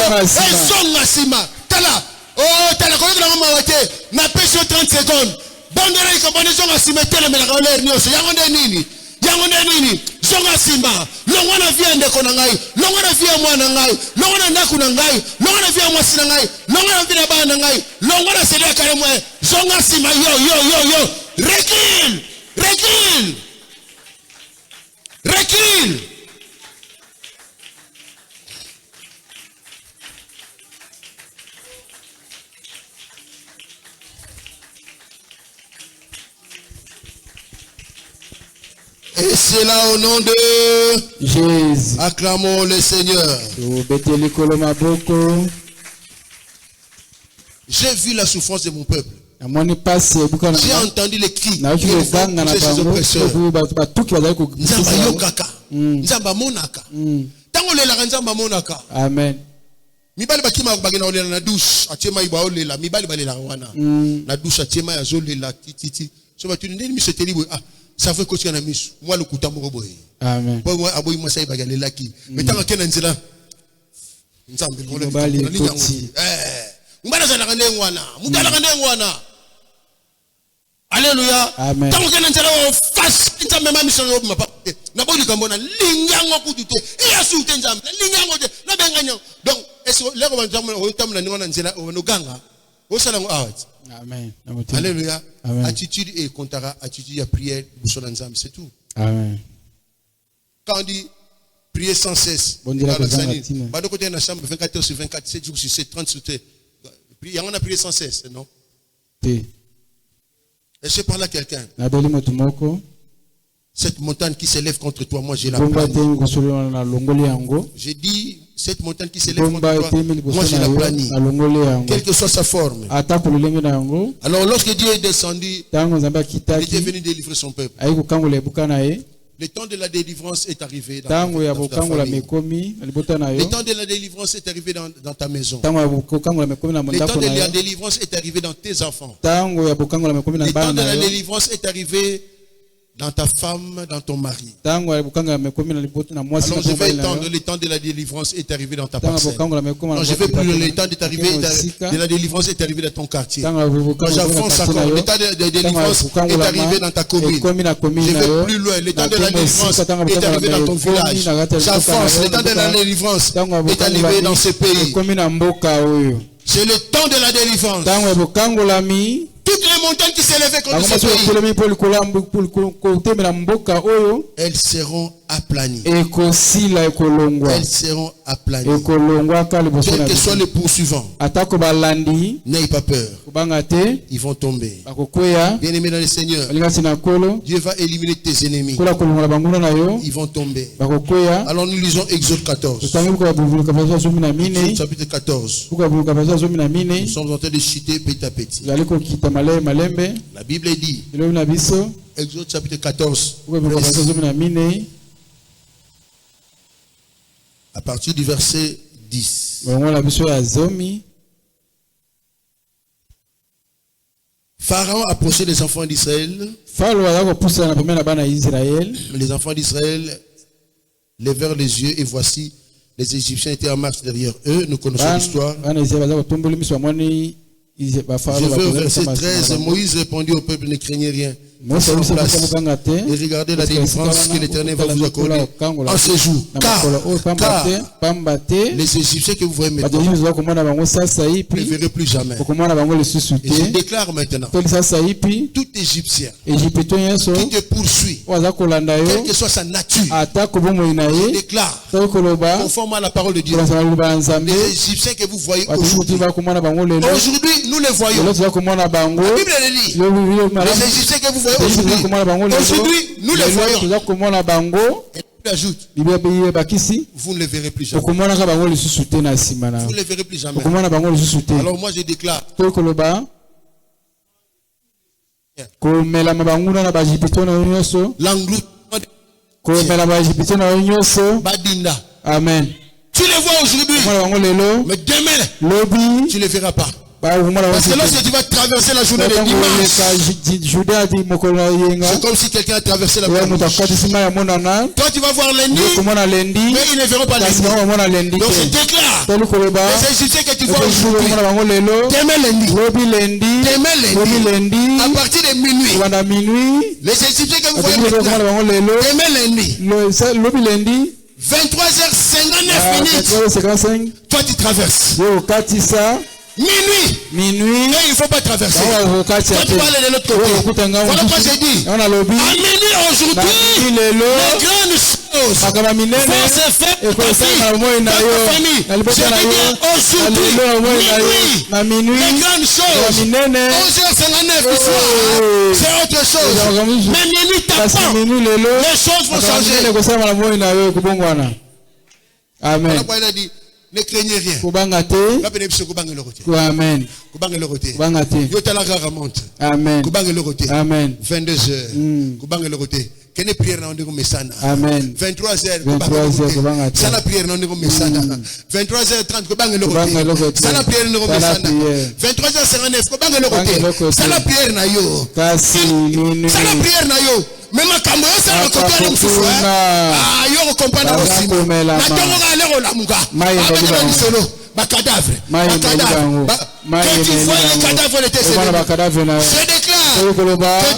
son Massima. Tala. Oh, tala, quand on a mawaté. La personne 30 secondes. Bon de la comme on est sur Massima. Tala, mais la galère, nous, c'est Yangonde Nini. Yangonde Nini. Zonga Simba, longwana via ndeko na ngai, longwana via mwana ngai, longwana ndaku na ngai, longwana via mwasi na ngai, longwana via bana na ngai, longwana sedia kare mwe, zonga Simba yo, recule. Et c'est là au nom de Jésus. Acclamons le Seigneur. J'ai vu la souffrance de mon peuple. J'ai entendu les cris. Nzamba yokaka. Nzamba monaka. Tango le la nzamba monaka. Amen. Mibali bakima bagena olela na douche. Atiema iba olela. Mibali balela wana. Na douche atiema ya zolela titi. So ba tu ndeni mi seteli bo. Ça fait que na misu moi le kutambo boye amen bo moi aboyi moi sai bagale laki metanga kena nzela nzambe ngole mbana za ngane ngwana mudala ngane ngwana alléluia tango kena nzela o face nzambe ma mission yo mapa na boyi kambona linyango kudute iya sute nzambe linyango de na benganya donc est-ce que lego nzambe o tamna ngona nzela o noganga o sala ngo awat amen alléluia attitude et comptera attitude à prière c'est tout amen quand on dit prier sans cesse bah de côté dans la chambre 24 heures sur 24 7 jours sur 7 30 sur 7 on a prié sans cesse non et je parle à quelqu'un cette montagne qui s'élève contre toi, moi j'ai la planie. J'ai dit, cette montagne qui s'élève contre toi, moi j'ai la planie. Quelle que soit sa forme. Alors lorsque Dieu est descendu, il était venu délivrer son peuple. Le temps de la délivrance est arrivé dans ta famille. Le temps de la délivrance est arrivé dans ta maison. Le temps de la délivrance est arrivé dans tes enfants. Le temps de la délivrance est arrivé dans ta femme, dans ton mari. Alors je vais étendre, le temps de la délivrance est arrivé dans ta parcelle. Non, je vais plus, le temps de la délivrance est arrivé dans ton quartier. Quand j'avance encore, le temps de la délivrance est arrivé dans ta commune. Je vais plus loin, le temps de la délivrance est arrivé dans ton village. J'avance, le temps de la délivrance est arrivé dans ce pays. C'est le temps de la délivrance. Toutes les montagnes qui s'élevaient contre ce pays, elles seront aplanies. Elles seront aplanies. Quel que soit le poursuivant, n'aie pas peur. Ils vont tomber. Bien aimé dans le Seigneur, Dieu va éliminer tes ennemis. Ils vont tomber. Alors nous lisons Exode 14. Exode chapitre 14. Nous sommes en train de chuter petit à petit. La Bible dit, Exode chapitre 14, à partir du verset 10. Pharaon approchait les enfants d'Israël. Les enfants d'Israël levèrent les yeux et voici, les Égyptiens étaient en marche derrière eux. Nous connaissons l'histoire. Je vais au verset 13. Moïse répondit au peuple, ne craignez rien. Restez en place et regardez la délivrance que l'Éternel va vous accorder en ce jour. Car les Égyptiens que vous voyez maintenant, vous ne les verrez plus jamais. Et je déclare maintenant, tout Égyptien qui te poursuit, quelle que soit sa nature, je déclare, conformément à la parole de Dieu, les Égyptiens que vous voyez aujourd'hui, nous les voyons. La Bible le dit. Les Égyptiens que vous voyez aujourd'hui, nous les voyons. Et il ajoute, vous ne les verrez plus jamais. Vous ne les verrez plus jamais. Alors moi je déclare, Badinda. Amen. Tu les vois aujourd'hui, mais demain, tu ne les verras pas. Parce que lorsque tu vas traverser la journée de dimanche, c'est comme si quelqu'un a traversé la journée. Toi tu vas voir lundi, mais ils ne verront pas lundi. Donc je déclare, les Égyptiens que tu vois aujourd'hui, demain lundi, à partir de minuit, les Égyptiens que vous voyez maintenant, demain lundi, 23h59, toi tu traverses. Minuit. Et il ne faut pas traverser. Toi tu vas aller de l'autre côté. Voilà pourquoi j'ai dit. À minuit aujourd'hui, les grandes choses vont se faire dans ta famille. Je veux dire aujourd'hui, minuit, les grandes choses. 11h59 du soir, c'est autre chose. Mais minuit t'apprends, les choses vont changer. Amen. Voilà pourquoi il a dit, ne craignez rien. Amen. Amen. Amen. 22h. Quelle prière dans le Messana? Amen. 23h. Ça la prière dans le Messana. 23h30. Ça la prière dans le Messana. 23h59. Ça la prière na yo. Ça la prière na yo. Mais ma caméra, ça va côté de souffle. Ah, yo comprendre aussi. Na tongo ga lero la muka. Ba solo. Ba cadavre. Que tu vois les cadavres de tes ennemis. Je déclare que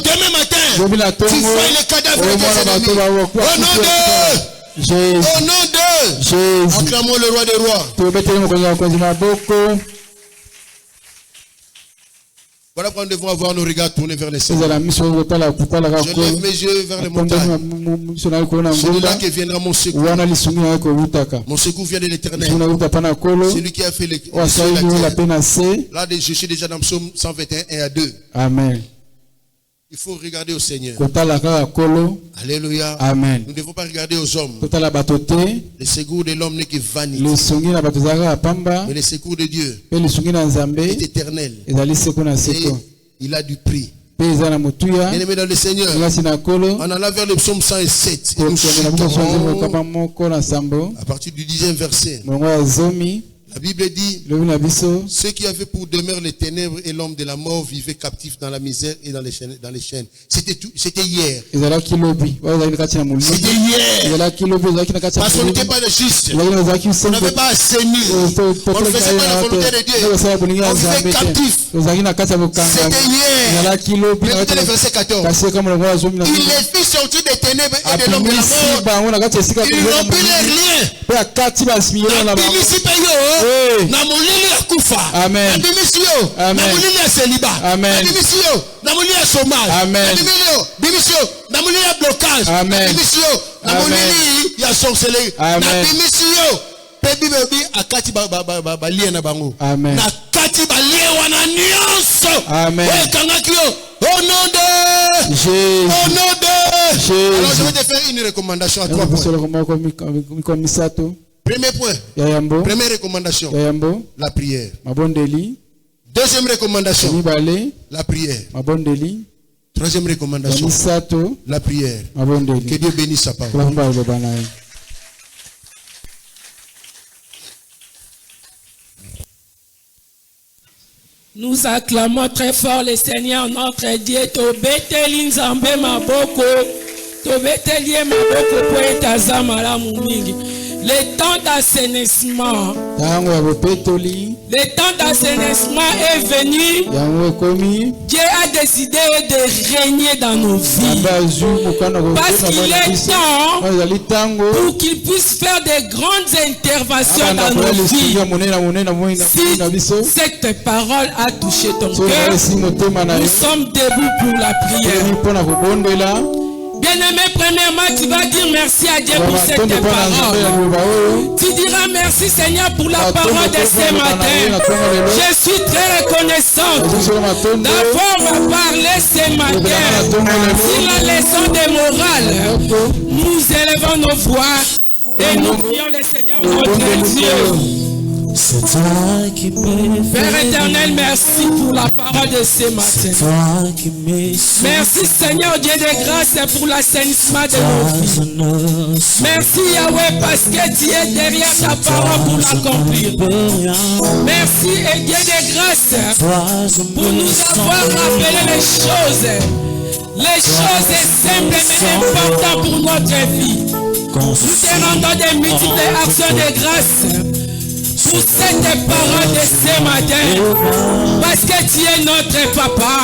demain matin, tu vois les cadavres de tes ennemis. Au nom de Jésus. Acclamons le roi des rois. Voilà pourquoi nous devons avoir nos regards tournés vers les cieux. Je lève mes yeux vers les montagnes. Celui-là qui viendra mon secours. Mon secours vient de l'Éternel. Celui qui a fait les cieux et la terre. Là, je suis déjà dans le psaume 121 et à 2. Amen. Il faut regarder au Seigneur. Alléluia. Amen. Nous ne devons pas regarder aux hommes. Le secours de l'homme n'est que vanité. Mais le secours de Dieu est éternel. Et il a du prix. Bien-aimé dans le Seigneur, on en a vers le psaume 107. Et nous à partir du 10e verset. La Bible dit, ceux qui avaient pour demeure les ténèbres et l'homme de la mort vivaient captifs dans la misère et dans les chaînes. C'était hier. C'était hier. Parce qu'on n'était pas de juste. On n'avait pas assaini. On ne faisait pas la volonté de Dieu. On vivait captifs. C'était hier. Écoutez le verset 14. Il les fit sortir des ténèbres et de l'homme de la mort. Il rompit les liens. Na molili ya kufa. Amen. Na bimisio. Na molili ya celibat. Amen. Na bimisio. Na molili ya chômage. Amen. Bimisio. Na molili ya blocage. Amen. Na bimisio. Na molili ya sorcellerie. Na bimisio. Pebi bebi akati ba lie na bango. Amen. Na kati ba lie wana nyonso. Amen. Oye kangakio. Au nom de Jésus. Au nom de Jésus. Alors je vais te faire une recommandation à 3 points. Premier point. Première recommandation. La prière. Deuxième recommandation. La prière. Troisième recommandation. La prière. Que Dieu bénisse sa parole. Nous acclamons très fort le Seigneur notre Dieu. Tobeteli nzambe maboko. Tobeteli maboko po etazama mingi. Le temps d'assainissement. Le temps d'assainissement est venu. Dieu a décidé de régner dans nos vies. Parce qu'il est temps pour qu'il puisse faire de grandes interventions dans nos vies. Si cette parole a touché ton cœur, nous sommes debout pour la prière. Bien-aimé, premièrement, tu vas dire merci à Dieu pour cette parole. Tu diras merci Seigneur pour la parole de ce matin. Je suis très reconnaissante d'avoir parlé ce matin sur la leçon de morale. Nous élevons nos voix et nous prions le Seigneur notre Dieu. C'est toi qui me Père éternel, merci pour la parole de ce matin. C'est toi qui me Merci Seigneur Dieu de grâce pour l'assainissement de nos vies. Merci Yahweh parce que tu es derrière ta parole pour l'accomplir. Merci et Dieu de grâce pour nous avoir rappelé les choses simples mais importantes pour notre vie. Nous te rendons des multiples actions de grâce pour cette parole de ce matin, parce que tu es notre papa,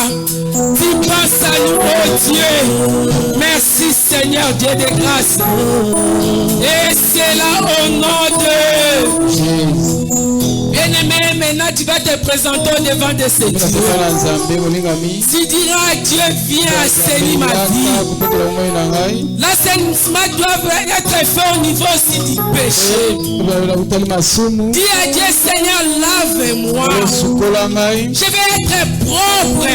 tu penses à nous, oh Dieu. Merci Seigneur Dieu de grâce. Et c'est là au nom de Jésus. Bien-aimé, maintenant tu vas te présenter devant de ces dieux. Tu diras à Dieu, viens assainir ma vie. L'assainissement doit être fait au niveau aussi du péché. Dis à Dieu, Seigneur, lave-moi. Je vais être propre.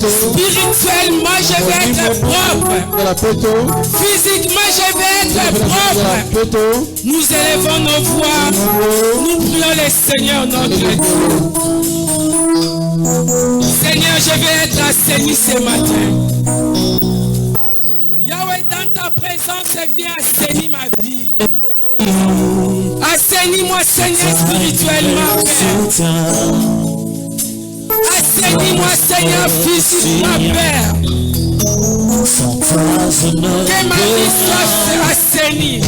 Spirituellement, je vais être propre. Physiquement, je vais être propre. Nous élevons nos voix. Nous prions le Seigneur notre Dieu. Seigneur, je vais être assaini ce matin. Yahweh, dans ta présence, viens assainir ma vie. Assainis-moi, Seigneur, spirituellement, Père. Assainis-moi, Seigneur, physiquement, Père. Que ma vie soit assainie.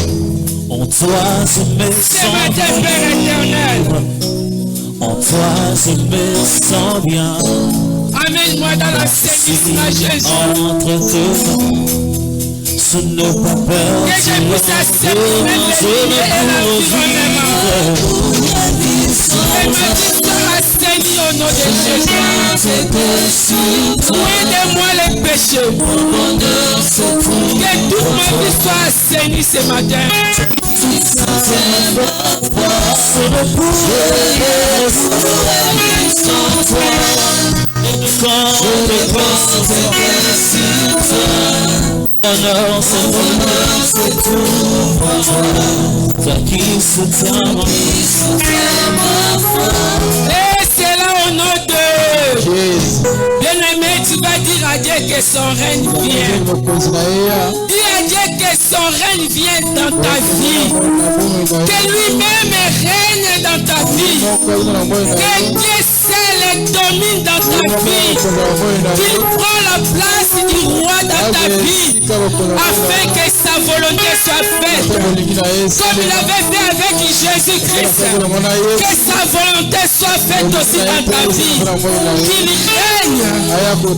En toi je me Ce matin, Père éternel. En toi je me sens bien. Amène-moi dans l'assainissement, Jésus. Entre tes mains, je n'ai pas peur. Que je puisse assainir les vies et l'environnement. Que ma vie soit assainie au nom de Jésus. Aide-moi les péchés. Que toute ma vie soit assainie ce matin. c'est tout pour toi. Toi qui soutiens mon Et c'est là au nom de bien-aimé, tu vas dire à Dieu que son règne vient. Dis à Dieu que son règne vient dans ta vie. Que lui-même règne dans ta vie. Que Dieu seul domine dans ta vie. Qu'il prend la place du roi dans ta vie. Afin que sa volonté soit faite. Comme il avait fait avec Jésus-Christ. Que sa volonté soit faite aussi dans ta vie. Qu'il règne.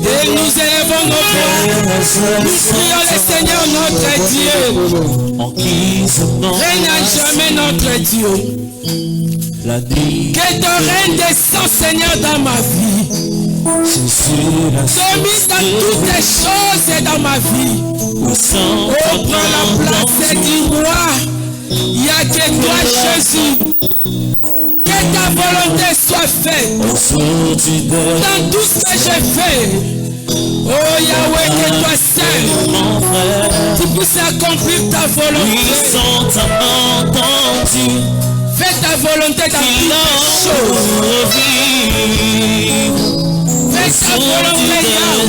Et nous élevons nos voix. Nous prions le Seigneur notre Dieu. Règne à jamais notre Dieu. Que ton règne descend, Seigneur, dans ma vie. Domine dans toutes les choses dans ma vie. Oh, prends la place du roi. Il n'y a que toi, Jésus. Que ta volonté soit faite dans tout ce que je fais. Oh Yahweh, que toi seul, tu puisses accomplir ta volonté. Fais ta volonté dans toutes les choses. Fais ta volonté, Yahweh.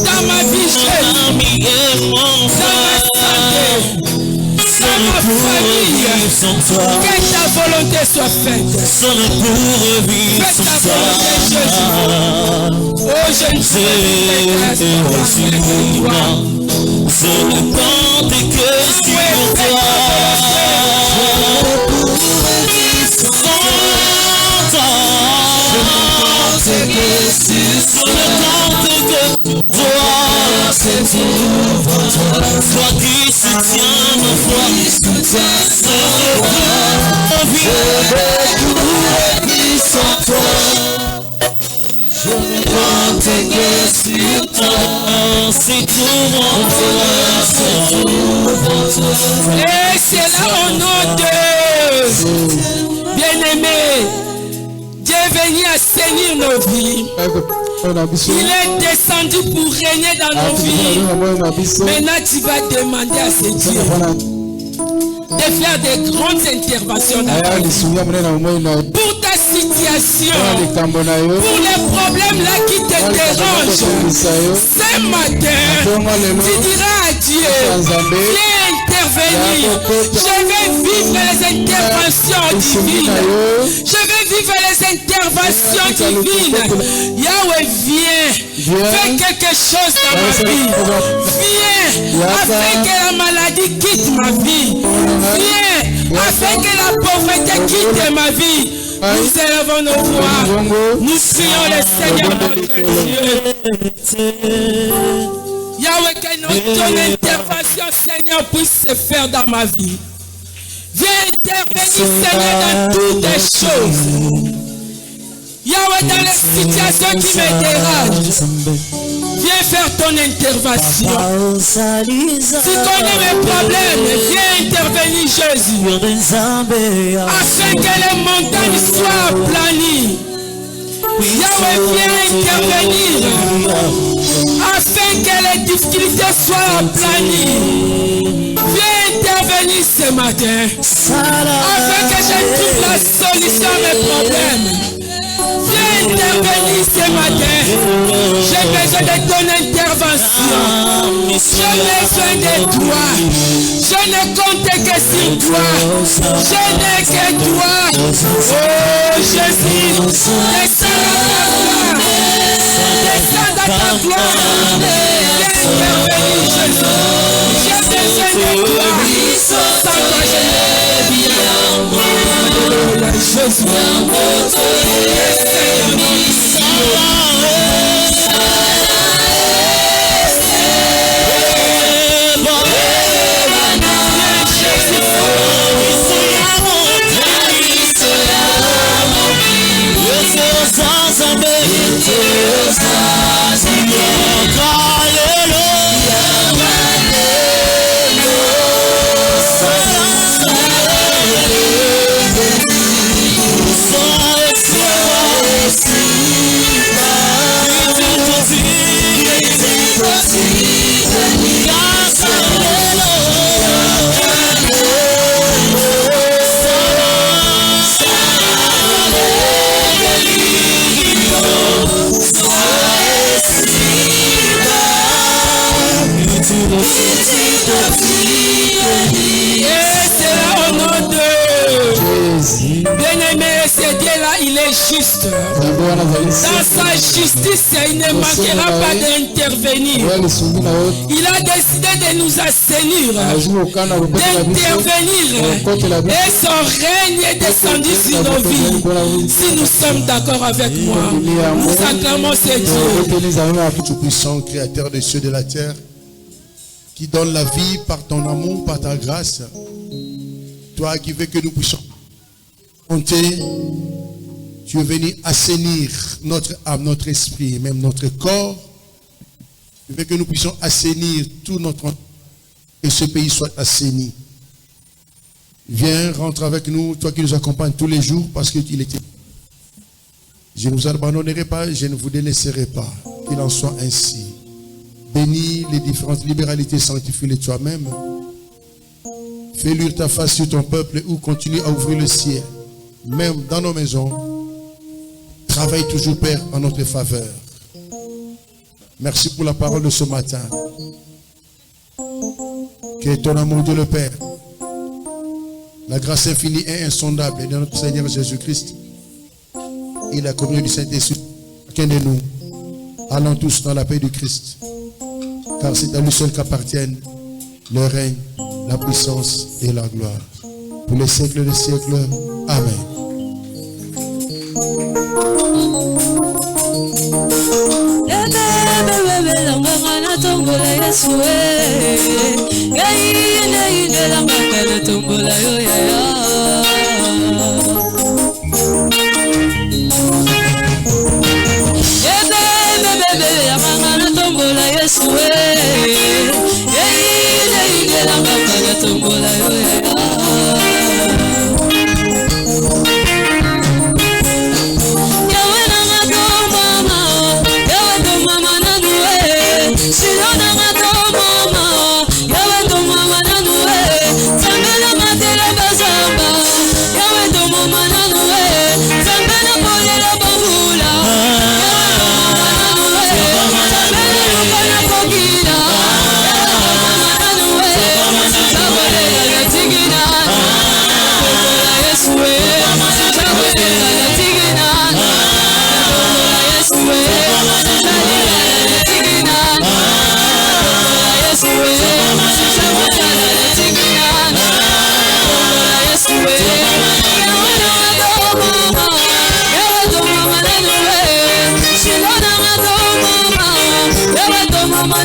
Dans ma vie, Jésus. Dans ma santé. Dans ma famille. Que ta volonté soit faite. Fais ta volonté, Jésus. Oh, je ne sais pas. Je ne compte que sur toi. Toi qui soutiens nos voix, je ne compte que sur toi. C'est tout mon toi. Et c'est là au nom de bien-aimé. Dieu est venu assainir nos vies. Il est descendu pour régner dans nos vies. Maintenant, tu vas demander à ce Dieu de faire des grandes interventions dans ta vie. Pour ta situation, pour les problèmes là qui te dérangent. Ce matin, tu diras à Dieu, viens intervenir. Je vais vivre les interventions divines. Je vais vivre les interventions divines. Yahweh, viens. Fais quelque chose dans ma vie. Viens. Afin que la maladie quitte ma vie. Viens. Afin que la pauvreté quitte ma vie. Nous élevons nos voix. Nous prions le Seigneur notre Dieu. Yahweh, que ton intervention, Seigneur, puisse se faire dans ma vie. Viens intervenir, Seigneur, dans toutes les choses. Yahweh, dans les situations qui me dérangent, viens faire ton intervention. Si tu connais mes problèmes, viens intervenir, Jésus. Afin que les montagnes soient aplanies. Yahweh, viens intervenir. Afin que les difficultés soient aplanies. Viens intervenir ce matin. Afin que je trouve la solution à mes problèmes. Viens intervenir ce matin. J'ai besoin de ton intervention. J'ai besoin de toi. Je ne compte que sur toi. Je n'ai que toi. Oh Jésus, descends dans ta gloire. Viens intervenir, Jésus. J'ai besoin de toi. Sans toi, je ne peux rien. Jésus. Yes. au nom de bien-aimé, ce Dieu-là, il est juste. Dans sa justice, il ne manquera pas d'intervenir. Il a décidé de nous assainir, d'intervenir. Et son règne est descendu sur nos vies. Si nous sommes d'accord avec moi, nous acclamons ce Dieu. Tout-puissant, créateur des cieux et de la terre, qui donne la vie par ton amour, par ta grâce. Toi qui veux que nous puissions compter, tu es venu assainir notre âme, notre esprit et même notre corps. Tu veux que nous puissions assainir tout notre... que ce pays soit assaini. Viens, rentre avec nous, toi qui nous accompagnes tous les jours, parce qu'il était... Je ne vous abandonnerai pas, je ne vous délaisserai pas. Qu'il en soit ainsi. Bénis les différentes libéralités, sanctifie-les toi-même. Fais luire ta face sur ton peuple ou continue à ouvrir le ciel. Même dans nos maisons, travaille toujours, Père, en notre faveur. Merci pour la parole de ce matin. Que ton amour de le Père, la grâce infinie et insondable de notre Seigneur Jésus-Christ et la communion du Saint-Esprit, chacun de nous, allons tous dans la paix du Christ, car c'est à lui seul qu'appartiennent le règne, la puissance et la gloire. Pour les siècles des siècles. Amen. Mama,